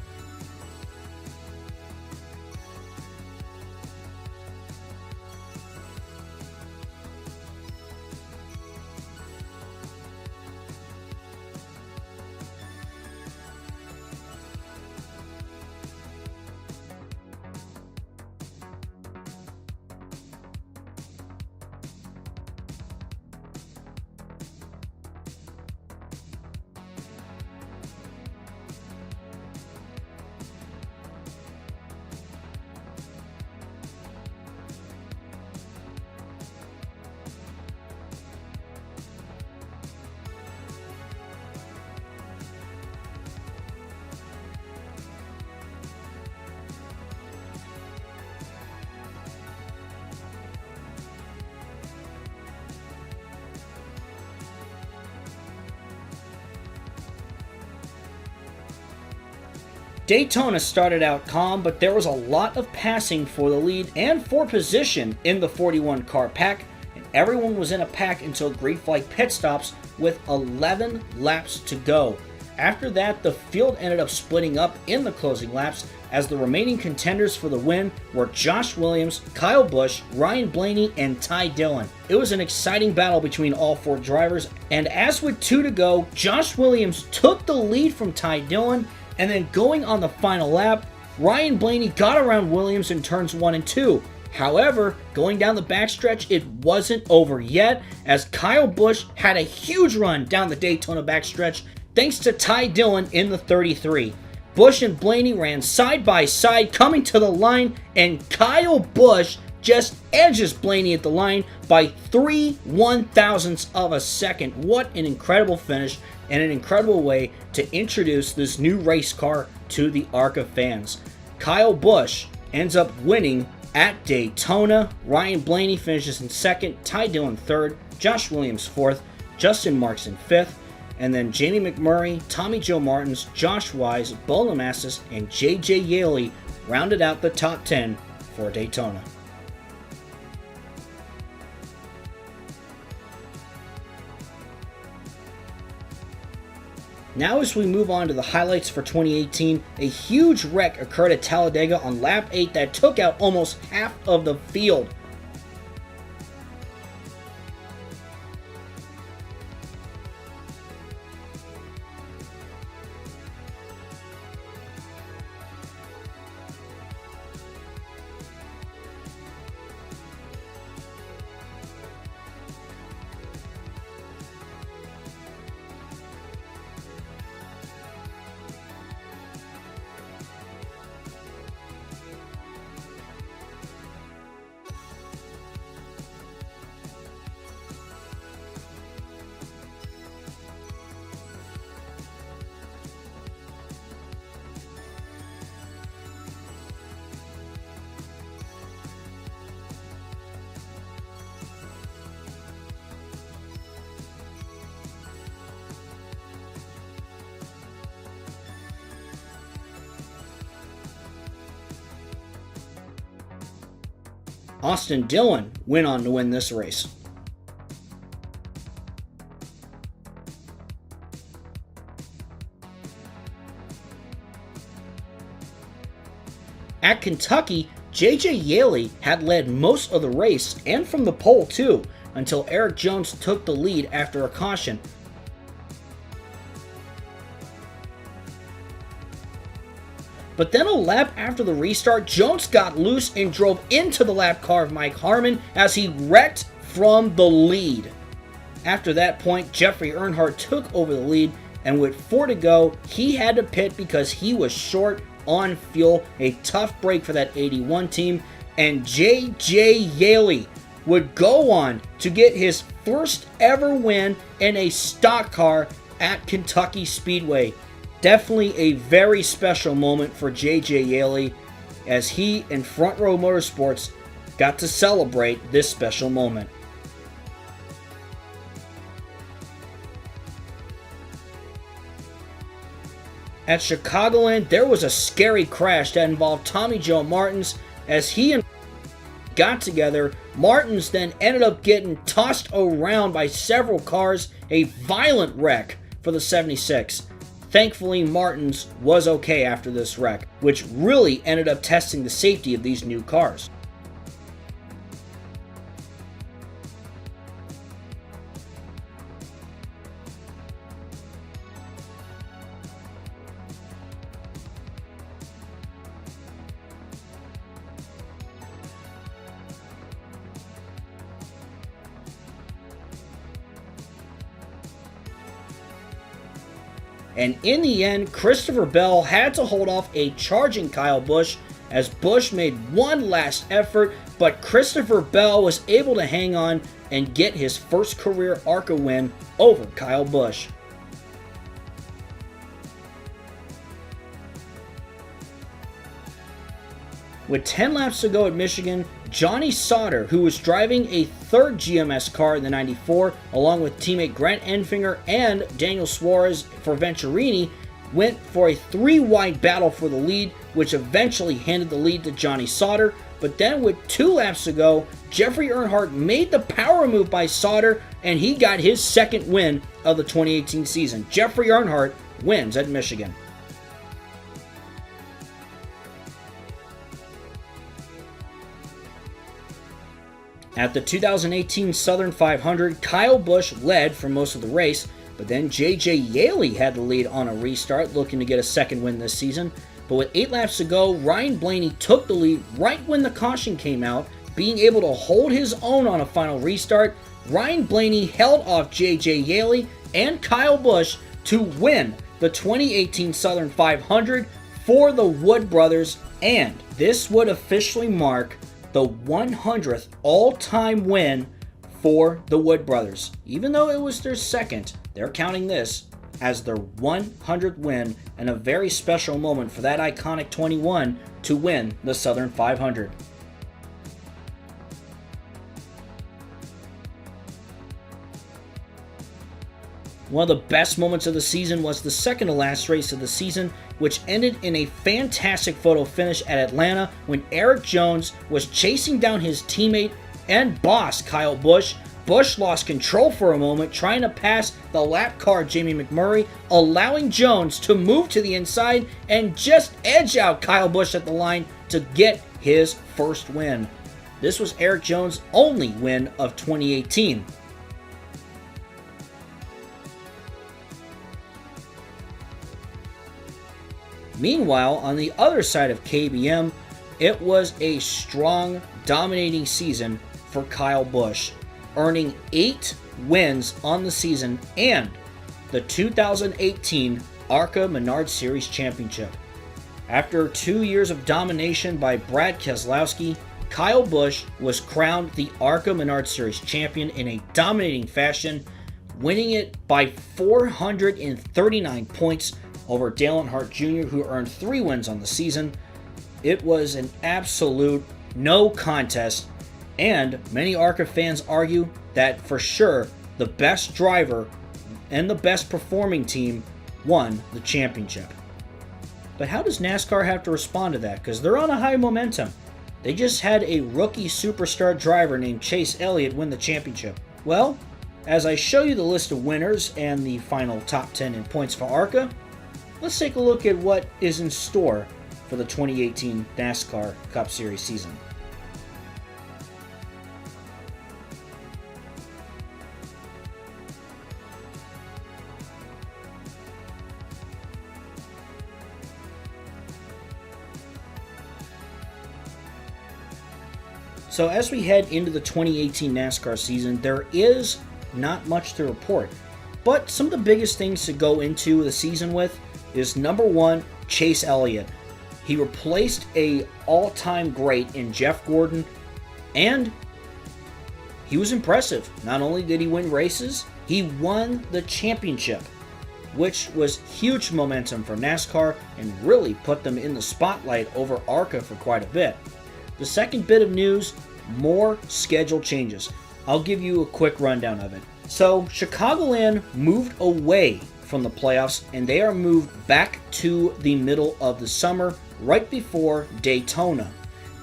[SPEAKER 1] Daytona started out calm, but there was a lot of passing for the lead and for position in the 41 car pack, and everyone was in a pack until green flag pit stops with 11 laps to go. After that, the field ended up splitting up in the closing laps, as the remaining contenders for the win were Josh Williams, Kyle Busch, Ryan Blaney, and Ty Dillon. It was an exciting battle between all four drivers, and as with 2 to go, Josh Williams took the lead from Ty Dillon. And then going on the final lap, Ryan Blaney got around Williams in turns 1 and 2. However, going down the backstretch, it wasn't over yet, as Kyle Busch had a huge run down the Daytona backstretch thanks to Ty Dillon in the 33. Busch and Blaney ran side by side coming to the line, and Kyle Busch just edges Blaney at the line by 3/1000ths of a second. What an incredible finish and an incredible way to introduce this new race car to the ARCA fans. Kyle Busch ends up winning at Daytona. Ryan Blaney finishes in second, Ty Dillon third, Josh Williams fourth, Justin Marks in fifth, and then Jamie McMurray, Tommy Joe Martins, Josh Wise, Bo Lamastis, and JJ Yaley rounded out the top 10 for Daytona. Now as we move on to the highlights for 2018, a huge wreck occurred at Talladega on lap 8 that took out almost half of the field. Austin Dillon went on to win this race. At Kentucky, J.J. Yaley had led most of the race and from the pole too, until Erik Jones took the lead after a caution. But then a lap after the restart, Jones got loose and drove into the lap car of Mike Harmon as he wrecked from the lead. After that point, Jeffrey Earnhardt took over the lead, and with 4 to go, he had to pit because he was short on fuel. A tough break for that 81 team, and J.J. Yaley would go on to get his first ever win in a stock car at Kentucky Speedway. Definitely a very special moment for J.J. Yaley, as he and Front Row Motorsports got to celebrate this special moment. At Chicagoland, there was a scary crash that involved Tommy Joe Martins. As he and got together, Martins then ended up getting tossed around by several cars, a violent wreck for the 76. Thankfully, Martins was okay after this wreck, which really ended up testing the safety of these new cars. And in the end, Christopher Bell had to hold off a charging Kyle Busch as Busch made one last effort, but Christopher Bell was able to hang on and get his first career ARCA win over Kyle Busch. With 10 laps to go at Michigan, Johnny Sauter, who was driving a third GMS car in the 94, along with teammate Grant Enfinger and Daniel Suarez for Venturini, went for a 3-wide battle for the lead, which eventually handed the lead to Johnny Sauter. But then with 2 laps to go, Jeffrey Earnhardt made the power move by Sauter, and he got his second win of the 2018 season. Jeffrey Earnhardt wins at Michigan. At the 2018 Southern 500, Kyle Busch led for most of the race, but then J.J. Yaley had the lead on a restart, looking to get a second win this season. But with 8 laps to go, Ryan Blaney took the lead right when the caution came out, being able to hold his own on a final restart. Ryan Blaney held off J.J. Yaley and Kyle Busch to win the 2018 Southern 500 for the Wood brothers, and this would officially mark the 100th all-time win for the Wood brothers. Even though it was their second, they're counting this as their 100th win, and a very special moment for that iconic 21 to win the Southern 500. One of the best moments of the season was the second to last race of the season, which ended in a fantastic photo finish at Atlanta when Erik Jones was chasing down his teammate and boss Kyle Busch. Busch lost control for a moment, trying to pass the lap car Jamie McMurray, allowing Jones to move to the inside and just edge out Kyle Busch at the line to get his first win. This was Erik Jones' only win of 2018. Meanwhile, on the other side of KBM, it was a strong, dominating season for Kyle Busch, earning 8 wins on the season and the 2018 ARCA Menard Series Championship. After 2 years of domination by Brad Keselowski, Kyle Busch was crowned the ARCA Menard Series champion in a dominating fashion, winning it by 439 points over Dale Earnhardt Jr., who earned 3 wins on the season. It was an absolute no contest, and many ARCA fans argue that for sure the best driver and the best performing team won the championship. But how does NASCAR have to respond to that? Because they're on a high momentum. They just had a rookie superstar driver named Chase Elliott win the championship. Well, as I show you the list of winners and the final top 10 in points for ARCA, let's take a look at what is in store for the 2018 NASCAR Cup Series season. So as we head into the 2018 NASCAR season, there is not much to report. But some of the biggest things to go into the season with is number one, Chase Elliott. He replaced a all-time great in Jeff Gordon, and he was impressive. Not only did he win races, he won the championship, which was huge momentum for NASCAR and really put them in the spotlight over ARCA for quite a bit. The second bit of news, more schedule changes. I'll give you a quick rundown of it. So, Chicagoland moved away from the playoffs and they are moved back to the middle of the summer, right before Daytona.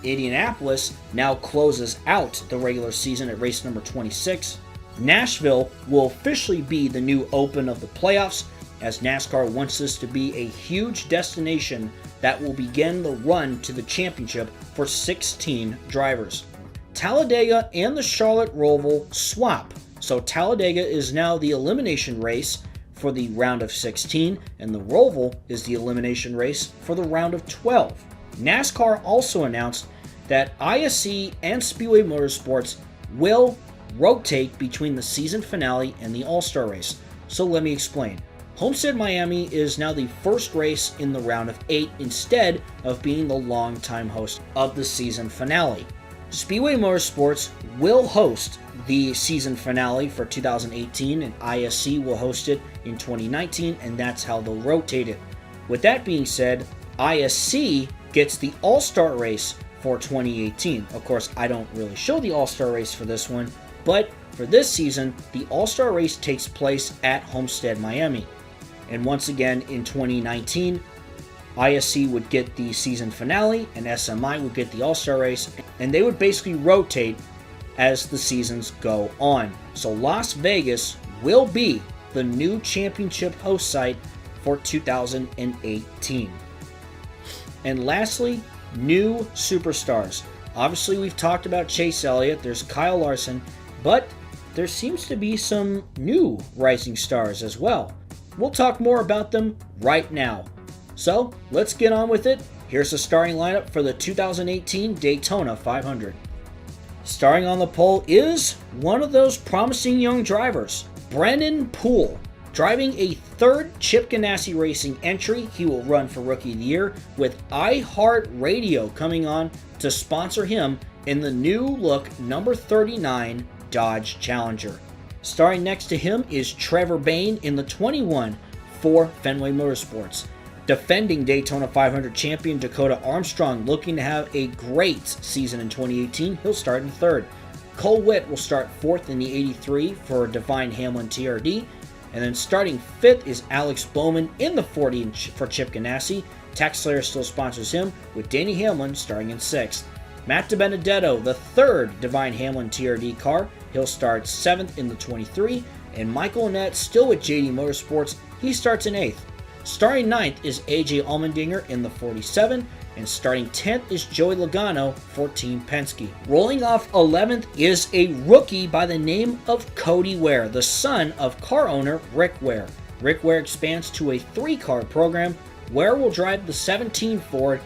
[SPEAKER 1] Indianapolis now closes out the regular season at race number 26. Nashville will officially be the new open of the playoffs, as NASCAR wants this to be a huge destination that will begin the run to the championship for 16 drivers. Talladega and the Charlotte Roval swap. So Talladega is now the elimination race for the round of 16, and the Roval is the elimination race for the round of 12. NASCAR also announced that ISC and Speedway Motorsports will rotate between the season finale and the All-Star race. So let me explain. Homestead Miami is now the first race in the round of 8 instead of being the longtime host of the season finale. Speedway Motorsports will host the season finale for 2018 and ISC will host it in 2019, and that's how they'll rotate it. With that being said, ISC gets the All-Star race for 2018. Of course, I don't really show the All-Star race for this one, but for this season, the All-Star race takes place at Homestead Miami. And once again, in 2019, ISC would get the season finale and SMI would get the All-Star race, and they would basically rotate as the seasons go on. So Las Vegas will be the new championship host site for 2018. And lastly, new superstars. Obviously, we've talked about Chase Elliott, there's Kyle Larson, but there seems to be some new rising stars as well. We'll talk more about them right now. So, let's get on with it. Here's the starting lineup for the 2018 Daytona 500. Starting on the pole is one of those promising young drivers, Brennan Poole. Driving a third Chip Ganassi Racing entry, he will run for Rookie of the Year with iHeartRadio coming on to sponsor him in the new look number 39 Dodge Challenger. Starting next to him is Trevor Bayne in the 21 for Fenway Motorsports. Defending Daytona 500 champion Dakota Armstrong looking to have a great season in 2018. He'll start in third. Cole Witt will start fourth in the 83 for Divine Hamlin TRD. And then starting fifth is Alex Bowman in the 40 for Chip Ganassi. Tax Slayer still sponsors him, with Danny Hamlin starting in sixth. Matt DiBenedetto, the third Divine Hamlin TRD car. He'll start 7th in the 23. And Michael Annett, still with JD Motorsports, he starts in 8th. Starting 9th is AJ Allmendinger in the 47. And starting 10th is Joey Logano for Team Penske. Rolling off 11th is a rookie by the name of Cody Ware, the son of car owner Rick Ware. Rick Ware expands to a 3-car program. Ware will drive the 17 Ford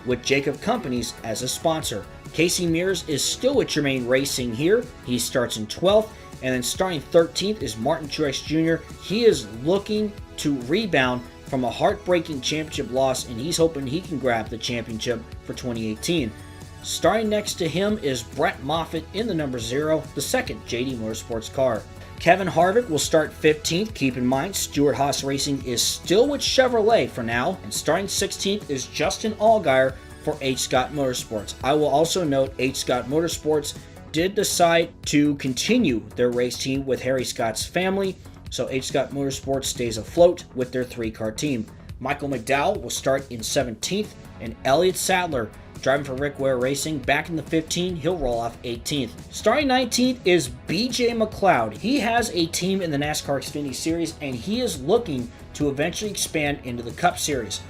[SPEAKER 1] with Jacob Companies as a sponsor. Casey Mears is still with Germain Racing here. He starts in 12th. And then starting 13th is Martin Truex Jr. He is looking to rebound from a heartbreaking championship loss, and he's hoping he can grab the championship for 2018. Starting next to him is Brett Moffitt in the number 0, the second JD Motorsports car. Kevin Harvick will start 15th. Keep in mind, Stewart Haas Racing is still with Chevrolet for now, and starting 16th is Justin Allgaier for H. Scott Motorsports. I will also note H. Scott Motorsports did decide to continue their race team with Harry Scott's family, so H. Scott Motorsports stays afloat with their 3-car team. Michael McDowell will start in 17th, and Elliot Sadler Driving for Rick Ware Racing, back in the 15, he'll roll off 18th. Starting 19th is BJ Mcleod. He has a team in the NASCAR Xfinity Series, and he is looking to eventually expand into the Cup Series.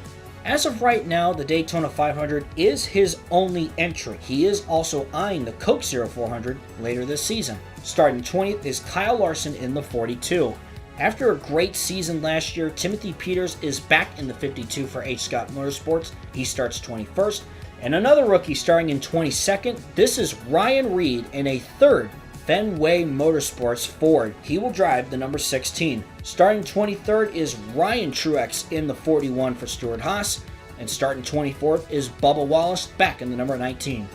[SPEAKER 1] As of right now, the Daytona 500 is his only entry. He is also eyeing the Coke Zero 400 later this season. Starting 20th is Kyle Larson in the 42. After a great season last year, Timothy Peters is back in the 52 for H. Scott Motorsports. He starts 21st. And another rookie starting in 22nd, this is Ryan Reed in a third Fenway Motorsports Ford. He will drive the number 16. Starting 23rd is Ryan Truex in the 41 for Stewart Haas. And starting 24th is Bubba Wallace back in the number 19.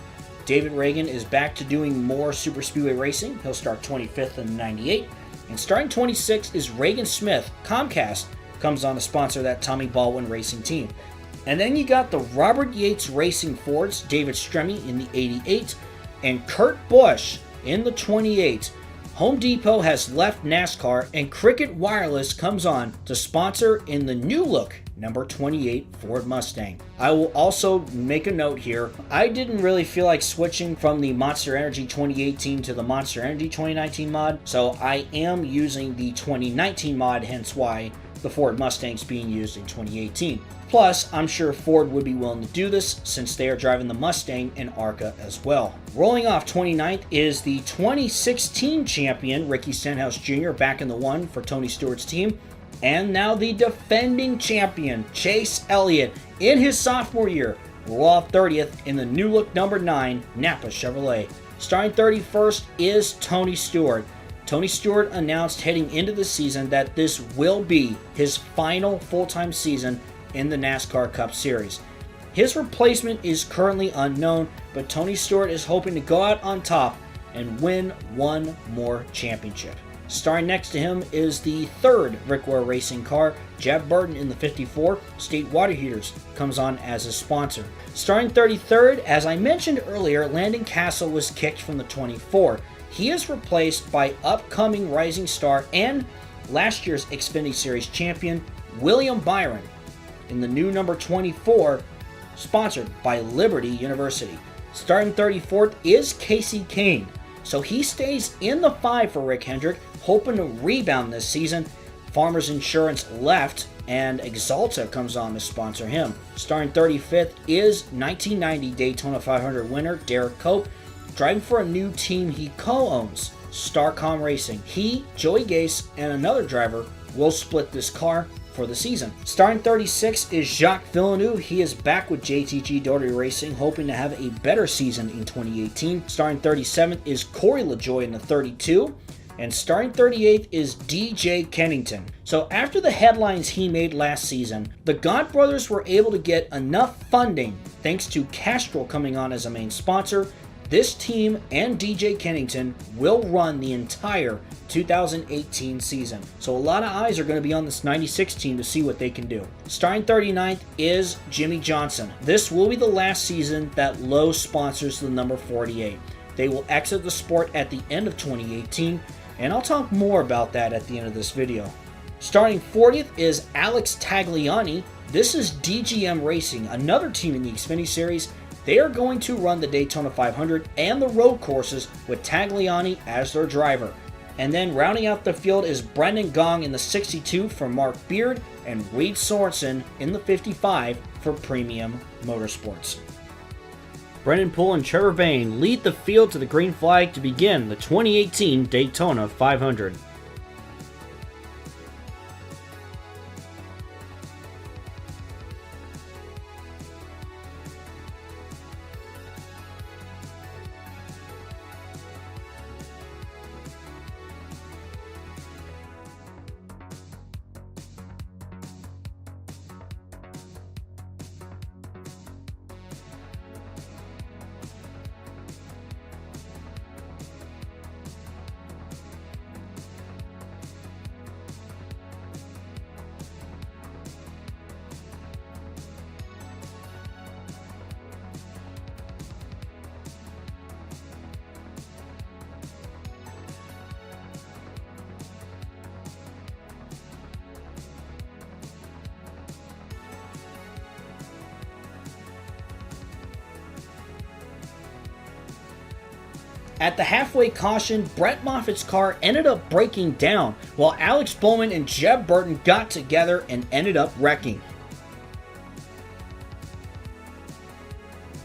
[SPEAKER 1] David Reagan is back to doing more super speedway racing. He'll start 25th in the 98. And starting 26th is Reagan Smith. Comcast comes on to sponsor that Tommy Baldwin racing team. And then you got the Robert Yates Racing Fords, David Stremme in the 88, and Kurt Busch in the 28. Home Depot has left NASCAR, and Cricket Wireless comes on to sponsor in the new look number 28 Ford Mustang. I will also make a note here. I didn't really feel like switching from the Monster Energy 2018 to the Monster Energy 2019 mod, so I am using the 2019 mod, hence why the Ford Mustang's being used in 2018. Plus, I'm sure Ford would be willing to do this since they are driving the Mustang and ARCA as well. Rolling off 29th is the 2016 champion, Ricky Stenhouse Jr., back in the one for Tony Stewart's team. And now the defending champion, Chase Elliott, in his sophomore year, roll off 30th in the new look number 9 Napa Chevrolet. Starting 31st is Tony Stewart. Tony Stewart announced heading into the season that this will be his final full-time season in the NASCAR Cup Series. His replacement is currently unknown, but Tony Stewart is hoping to go out on top and win one more championship. Starring next to him is the third Rick Ware Racing car, Jeb Burton in the 54. State Water Heaters comes on as a sponsor. Starring 33rd, as I mentioned earlier, Landon Castle was kicked from the 24. He is replaced by upcoming rising star and last year's Xfinity Series champion, William Byron, in the new number 24, sponsored by Liberty University. Starting 34th is Casey Kane. So he stays in the 5 for Rick Hendrick, hoping to rebound this season. Farmers Insurance left, and Exalta comes on to sponsor him. Starting 35th is 1990 Daytona 500 winner Derek Cope, driving for a new team he co-owns, Starcom Racing. He, Joey Gase, and another driver will split this car for the season. Starting 36 is Jacques Villeneuve. He is back with JTG Doherty Racing, hoping to have a better season in 2018. Starting 37th is Corey LaJoie in the 32. And starting 38th is DJ Kennington. So after the headlines he made last season, the God brothers were able to get enough funding, thanks to Castrol coming on as a main sponsor. This team and DJ Kennington will run the entire 2018 season. So a lot of eyes are going to be on this 96 team to see what they can do. Starting 39th is Jimmy Johnson. This will be the last season that Lowe's sponsors the number 48. They will exit the sport at the end of 2018, and I'll talk more about that at the end of this video. Starting 40th is Alex Tagliani. This is DGM Racing, another team in the Xfinity Series. They are going to run the Daytona 500 and the road courses with Tagliani as their driver. And then rounding out the field is Brendan Gong in the 62 for Mark Beard and Reed Sorensen in the 55 for Premium Motorsports. Brendan Poole and Trevor Bayne lead the field to the green flag to begin the 2018 Daytona 500. At the halfway caution, Brett Moffitt's car ended up breaking down, while Alex Bowman and Jeb Burton got together and ended up wrecking.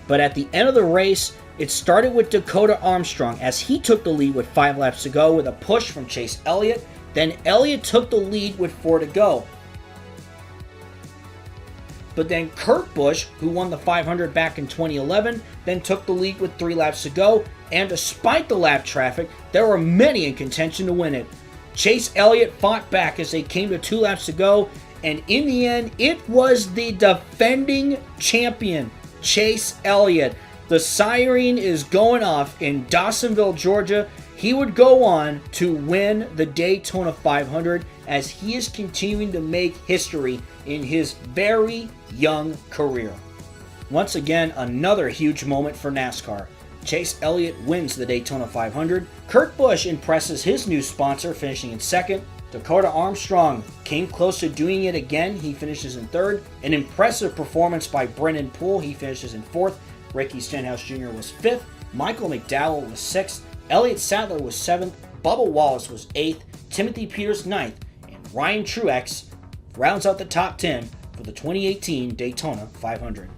[SPEAKER 1] But at the end of the race, it started with Dakota Armstrong as he took the lead with 5 laps to go with a push from Chase Elliott. Then Elliott took the lead with 4 to go. But then Kurt Busch, who won the 500 back in 2011, then took the lead with 3 laps to go, and despite the lap traffic, there were many in contention to win it. Chase Elliott fought back as they came to 2 laps to go, and in the end, it was the defending champion, Chase Elliott. The siren is going off in Dawsonville, Georgia. He would go on to win the Daytona 500 as he is continuing to make history in his very young career. Once again, another huge moment for NASCAR. Chase Elliott wins the Daytona 500. Kurt Busch impresses his new sponsor, finishing in 2nd. Dakota Armstrong came close to doing it again. He finishes in 3rd. An impressive performance by Brennan Poole. He finishes in 4th. Ricky Stenhouse Jr. was 5th. Michael McDowell was 6th. Elliott Sadler was 7th. Bubba Wallace was 8th. Timothy Peters 9th. And Ryan Truex rounds out the top 10 for the 2018 Daytona 500.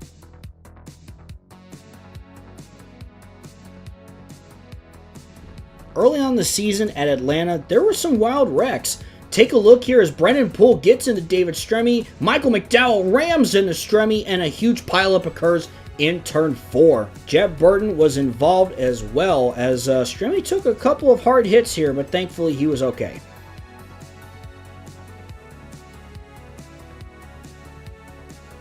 [SPEAKER 1] Early on in the season at Atlanta, there were some wild wrecks. Take a look here as Brennan Poole gets into David Stremme, Michael McDowell rams into Stremme, and a huge pileup occurs in turn 4. Jeb Burton was involved as well as Stremme took a couple of hard hits here, but thankfully he was okay.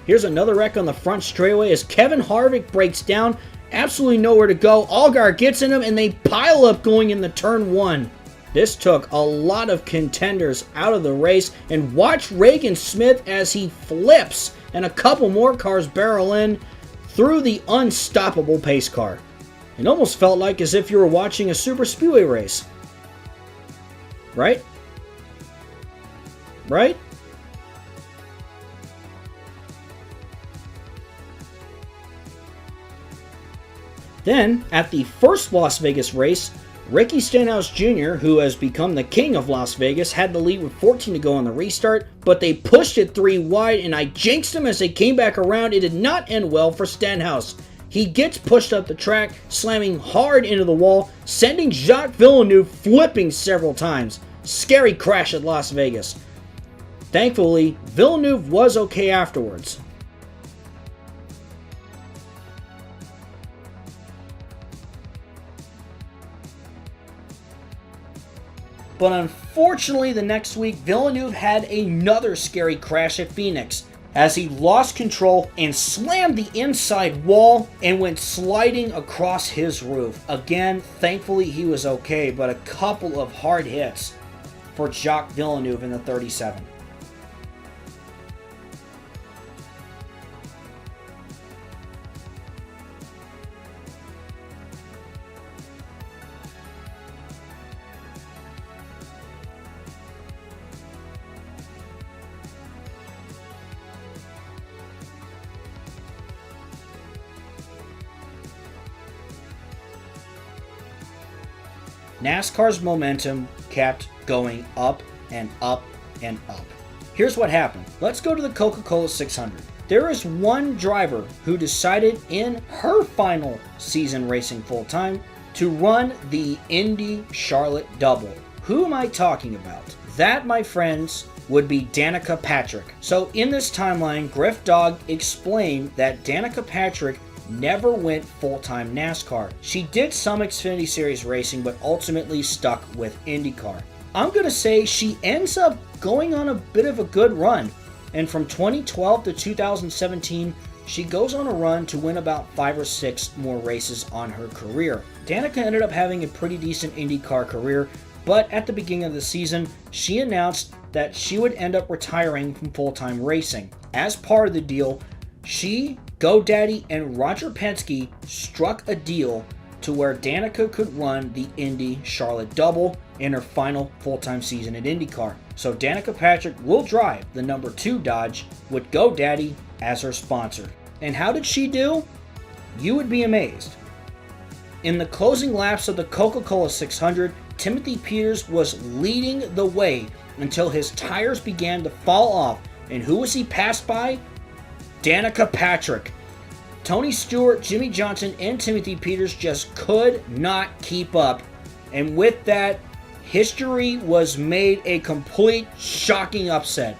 [SPEAKER 1] Here's another wreck on the front straightaway as Kevin Harvick breaks down. Absolutely nowhere to go. Allgaier gets in him and they pile up going into turn 1. This took a lot of contenders out of the race, and watch Reagan Smith as he flips and a couple more cars barrel in through the unstoppable pace car. It almost felt like as if you were watching a super speedway race. Right? Right? Then, at the first Las Vegas race, Ricky Stenhouse Jr., who has become the king of Las Vegas, had the lead with 14 to go on the restart, but they pushed it 3 wide, and I jinxed them as they came back around. It did not end well for Stenhouse. He gets pushed up the track, slamming hard into the wall, sending Jacques Villeneuve flipping several times. Scary crash at Las Vegas. Thankfully, Villeneuve was okay afterwards. But unfortunately, the next week, Villeneuve had another scary crash at Phoenix as he lost control and slammed the inside wall and went sliding across his roof. Again, thankfully he was okay, but a couple of hard hits for Jacques Villeneuve in the 37. NASCAR's momentum kept going up and up and up. Here's what happened. Let's go to the Coca-Cola 600. There is one driver who decided in her final season racing full-time to run the Indy Charlotte Double. Who am I talking about? That, my friends, would be Danica Patrick. So in this timeline, Griffdawg explained that Danica Patrick never went full-time NASCAR. She did some Xfinity Series racing, but ultimately stuck with IndyCar. I'm going to say she ends up going on a bit of a good run. And from 2012 to 2017, she goes on a run to win about 5 or 6 more races on her career. Danica ended up having a pretty decent IndyCar career, but at the beginning of the season, she announced that she would end up retiring from full-time racing. As part of the deal, she, GoDaddy, and Roger Penske struck a deal to where Danica could run the Indy Charlotte Double in her final full-time season at IndyCar. So Danica Patrick will drive the number 2 Dodge with GoDaddy as her sponsor. And how did she do? You would be amazed. In the closing laps of the Coca-Cola 600, Timothy Peters was leading the way until his tires began to fall off. And who was he passed by? Danica Patrick. Tony Stewart, Jimmy Johnson, and Timothy Peters just could not keep up. And with that, history was made a complete shocking upset.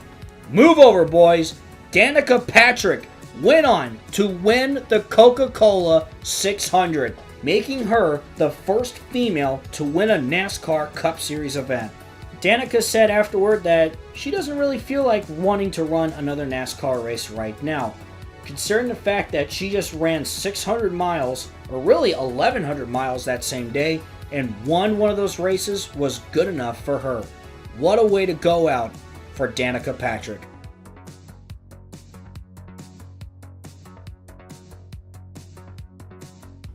[SPEAKER 1] Move over, boys. Danica Patrick went on to win the Coca-Cola 600, making her the first female to win a NASCAR Cup Series event. Danica said afterward that she doesn't really feel like wanting to run another NASCAR race right now, considering the fact that she just ran 600 miles, or really 1,100 miles that same day, and won one of those races was good enough for her. What a way to go out for Danica Patrick.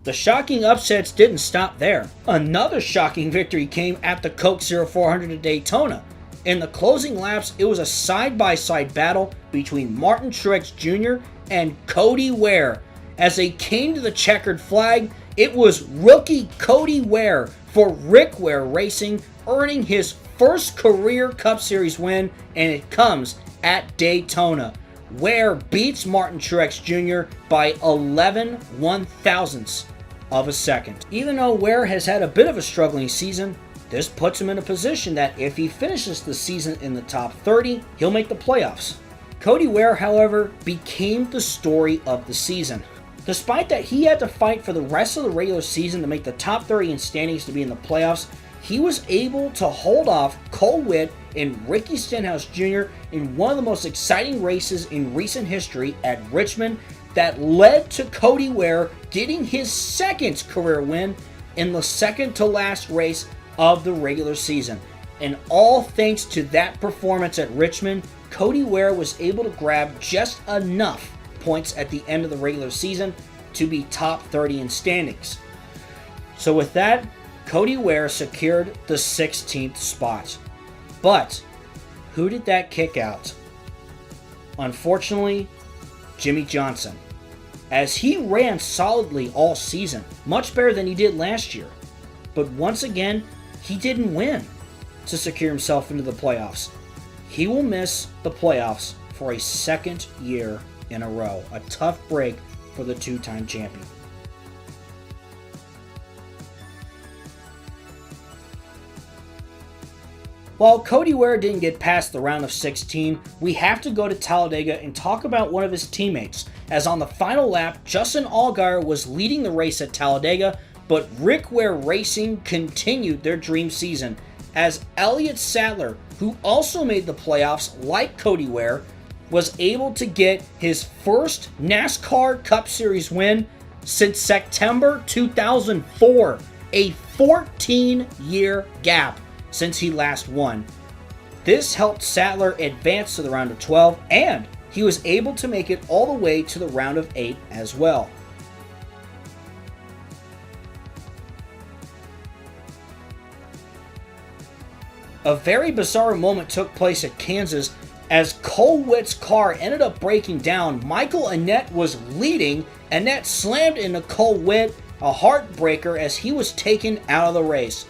[SPEAKER 1] The shocking upsets didn't stop there. Another shocking victory came at the Coke 0400 at Daytona. In the closing laps, it was a side-by-side battle between Martin Truex Jr. and Cody Ware. As they came to the checkered flag, it was rookie Cody Ware for Rick Ware Racing, earning his first career Cup Series win, and it comes at Daytona. Ware beats Martin Truex Jr. by 11 1/1000ths of a second. Even though Ware has had a bit of a struggling season, this puts him in a position that if he finishes the season in the top 30, he'll make the playoffs. Cody Ware, however, became the story of the season. Despite that he had to fight for the rest of the regular season to make the top 30 in standings to be in the playoffs, he was able to hold off Cole Whitt and Ricky Stenhouse Jr. in one of the most exciting races in recent history at Richmond that led to Cody Ware getting his second career win in the second to last race of the regular season. And all thanks to that performance at Richmond, Cody Ware was able to grab just enough points at the end of the regular season to be top 30 in standings. So with that, Cody Ware secured the 16th spot. But who did that kick out? Unfortunately, Jimmy Johnson, as he ran solidly all season, much better than he did last year. But once again, he didn't win to secure himself into the playoffs. He will miss the playoffs for a second year in a row. A tough break for the two-time champion. While Cody Ware didn't get past the round of 16, we have to go to Talladega and talk about one of his teammates, as on the final lap, Justin Allgaier was leading the race at Talladega, but Rick Ware Racing continued their dream season, as Elliot Sadler, who also made the playoffs like Cody Ware, was able to get his first NASCAR Cup Series win since September 2004, a 14-year gap since he last won. This helped Sadler advance to the round of 12, and he was able to make it all the way to the round of 8 as well. A very bizarre moment took place at Kansas as Cole Whitt's car ended up breaking down. Michael Annett was leading. Annett slammed into Cole Whitt, a heartbreaker, as he was taken out of the race.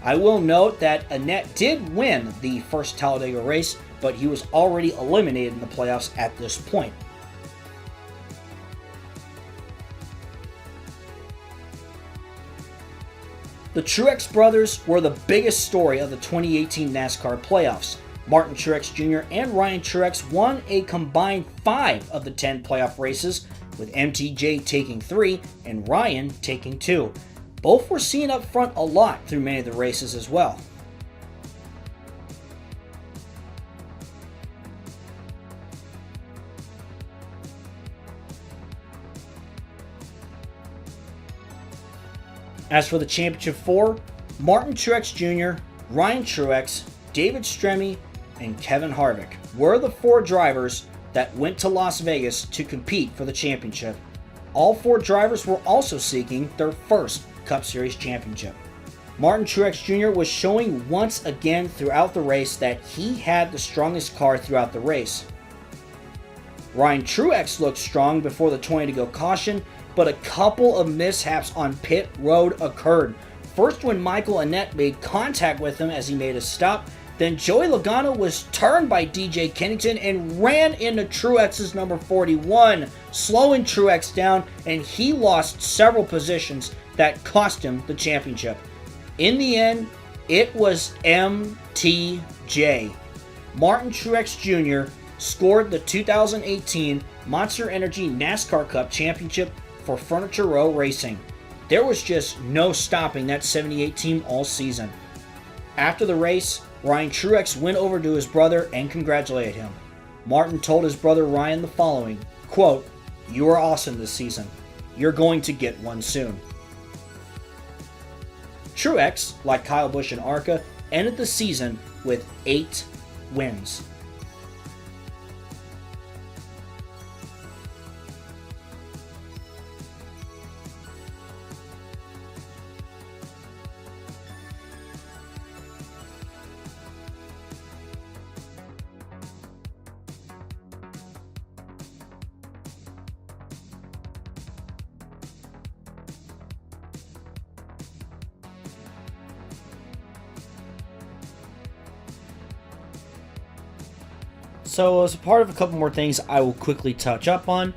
[SPEAKER 1] I will note that Annett did win the first Talladega race, but he was already eliminated in the playoffs at this point. The Truex brothers were the biggest story of the 2018 NASCAR playoffs. Martin Truex Jr. and Ryan Truex won a combined 5 of the 10 playoff races, with MTJ taking 3 and Ryan taking 2. Both were seen up front a lot through many of the races as well. As for the Championship 4, Martin Truex Jr., Ryan Truex, David Stremme, and Kevin Harvick were the 4 drivers that went to Las Vegas to compete for the championship. All 4 drivers were also seeking their first Cup Series championship. Martin Truex Jr. was showing once again throughout the race that he had the strongest car throughout the race. Ryan Truex looked strong before the 20 to go caution, but a couple of mishaps on pit road occurred. First, when Michael Annett made contact with him as he made a stop, then Joey Logano was turned by DJ Kennington and ran into Truex's number 41, slowing Truex down, and he lost several positions that cost him the championship. In the end, it was MTJ. Martin Truex Jr. scored the 2018 Monster Energy NASCAR Cup Championship for Furniture Row Racing. There was just no stopping that 78 team all season. After the race, Ryan Truex went over to his brother and congratulated him. Martin told his brother Ryan the following, quote, "You are awesome this season. You're going to get one soon." Truex, like Kyle Busch and ARCA, ended the season with 8 wins. So as a part of a couple more things I will quickly touch up on.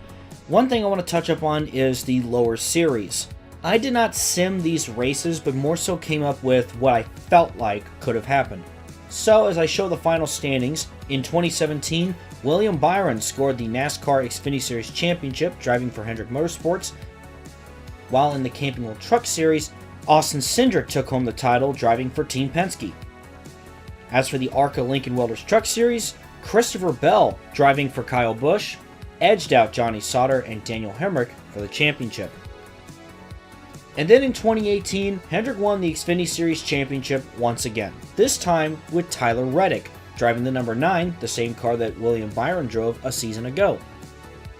[SPEAKER 1] One thing I want to touch up on is the lower series. I did not sim these races, but more so came up with what I felt like could have happened. So as I show the final standings, in 2017, William Byron scored the NASCAR Xfinity Series Championship driving for Hendrick Motorsports, while in the Camping World Truck Series, Austin Cindric took home the title driving for Team Penske. As for the ARCA Lincoln Welders Truck Series, Christopher Bell, driving for Kyle Busch, edged out Johnny Sauter and Daniel Hemrick for the championship. And then in 2018, Hendrick won the Xfinity Series Championship once again, this time with Tyler Reddick, driving the number 9, the same car that William Byron drove a season ago.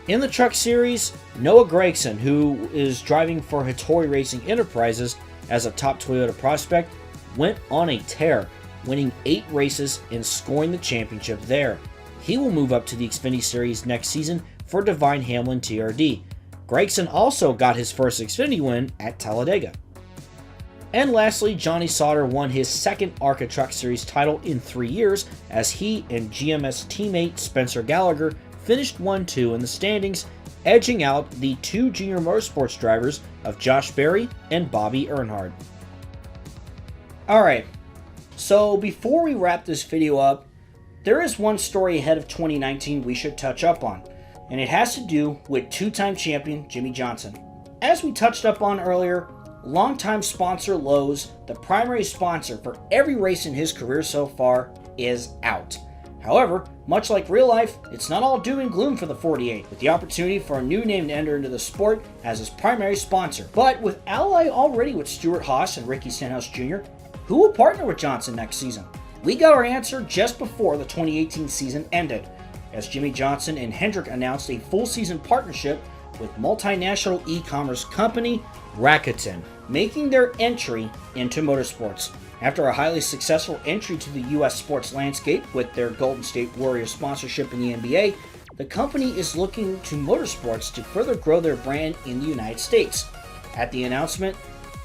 [SPEAKER 1] In the Truck Series, Noah Gragson, who is driving for Hattori Racing Enterprises as a top Toyota prospect, went on a tear, winning 8 races and scoring the championship there. He will move up to the Xfinity Series next season for Divine Hamlin TRD. Gragson also got his first Xfinity win at Talladega. And lastly, Johnny Sauter won his second ARCA Truck Series title in 3 years as he and GMS teammate Spencer Gallagher finished 1-2 in the standings, edging out the 2 junior motorsports drivers of Josh Berry and Bobby Earnhardt. Alright, so before we wrap this video up, there is one story ahead of 2019 we should touch up on, and it has to do with 2-time champion Jimmie Johnson. As we touched up on earlier, longtime sponsor Lowe's, the primary sponsor for every race in his career so far, is out. However, much like real life, it's not all doom and gloom for the 48, with the opportunity for a new name to enter into the sport as his primary sponsor. But with Ally already with Stewart Haas and Ricky Stenhouse Jr., who will partner with Johnson next season? We got our answer just before the 2018 season ended, as Jimmie Johnson and Hendrick announced a full season partnership with multinational e-commerce company Rakuten, making their entry into motorsports. After a highly successful entry to the U.S. sports landscape with their Golden State Warriors sponsorship in the NBA, the company is looking to motorsports to further grow their brand in the United States. At the announcement,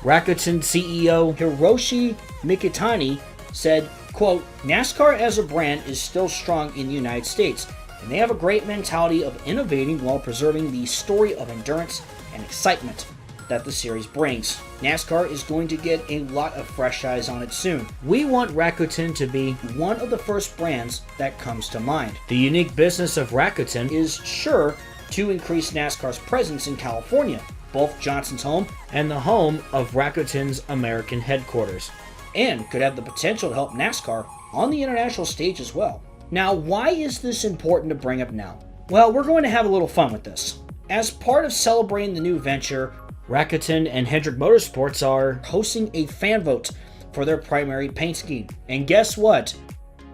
[SPEAKER 1] Rakuten CEO Hiroshi Mikitani said, quote, "NASCAR as a brand is still strong in the United States, and they have a great mentality of innovating while preserving the story of endurance and excitement that the series brings. NASCAR is going to get a lot of fresh eyes on it soon. We want Rakuten to be one of the first brands that comes to mind. The unique business of Rakuten is sure to increase NASCAR's presence in California, both Johnson's home and the home of Rakuten's American headquarters, and could have the potential to help NASCAR on the international stage as well." Now, why is this important to bring up now? Well, we're going to have a little fun with this. As part of celebrating the new venture, Rakuten and Hendrick Motorsports are hosting a fan vote for their primary paint scheme. And guess what?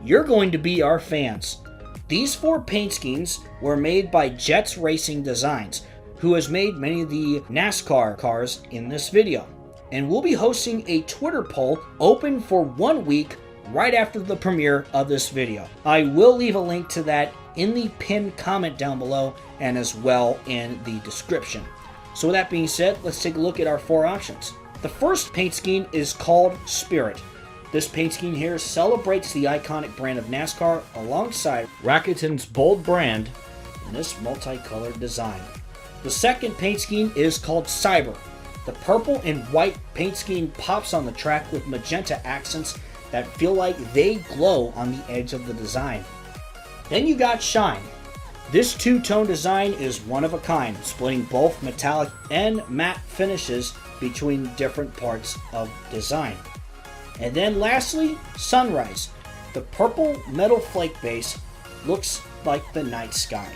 [SPEAKER 1] You're going to be our fans. These 4 paint schemes were made by Jets Racing Designs, who has made many of the NASCAR cars in this video. And we'll be hosting a Twitter poll open for 1 week right after the premiere of this video. I will leave a link to that in the pinned comment down below and as well in the description. So with that being said, let's take a look at our 4 options. The first paint scheme is called Spirit. This paint scheme here celebrates the iconic brand of NASCAR alongside Rakuten's bold brand in this multicolored design. The second paint scheme is called Cyber. The purple and white paint scheme pops on the track with magenta accents that feel like they glow on the edge of the design. Then you got Shine. This two-tone design is one of a kind, splitting both metallic and matte finishes between different parts of design. And then lastly, Sunrise. The purple metal flake base looks like the night sky.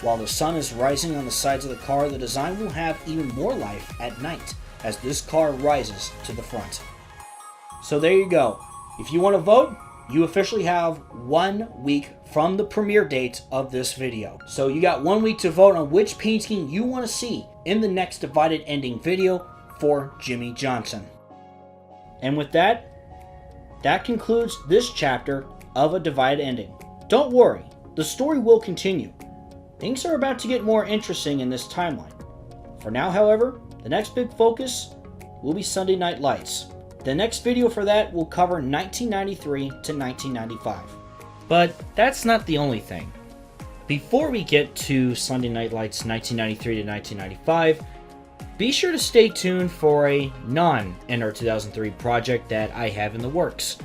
[SPEAKER 1] While the sun is rising on the sides of the car, the design will have even more life at night as this car rises to the front. So there you go. If you want to vote, you officially have 1 week from the premiere date of this video. So you got 1 week to vote on which paint scheme you want to see in the next divided ending video for Jimmie Johnson. And with that concludes this chapter of A Divided Ending. Don't worry, the story will continue. Things are about to get more interesting in this timeline. For now, however, the next big focus will be Sunday Night Lights. The next video for that will cover 1993 to 1995. But that's not the only thing. Before we get to Sunday Night Lights 1993 to 1995, be sure to stay tuned for a non-NR 2003 project that I have in the works.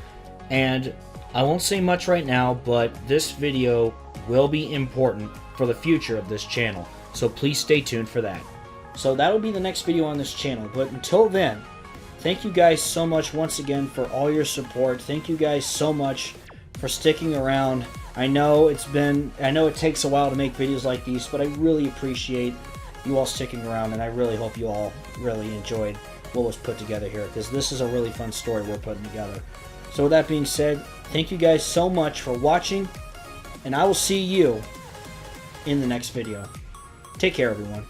[SPEAKER 1] And I won't say much right now, but this video will be important for the future of this channel, so please stay tuned for that. So that'll be the next video on this channel, but until then, thank you guys so much once again for all your support. Thank you guys so much for sticking around. I know it takes a while to make videos like these, but I really appreciate you all sticking around, and I really hope you all really enjoyed what was put together here, because this is a really fun story we're putting together. So with that being said, thank you guys so much for watching, and I will see you in the next video. Take care, everyone.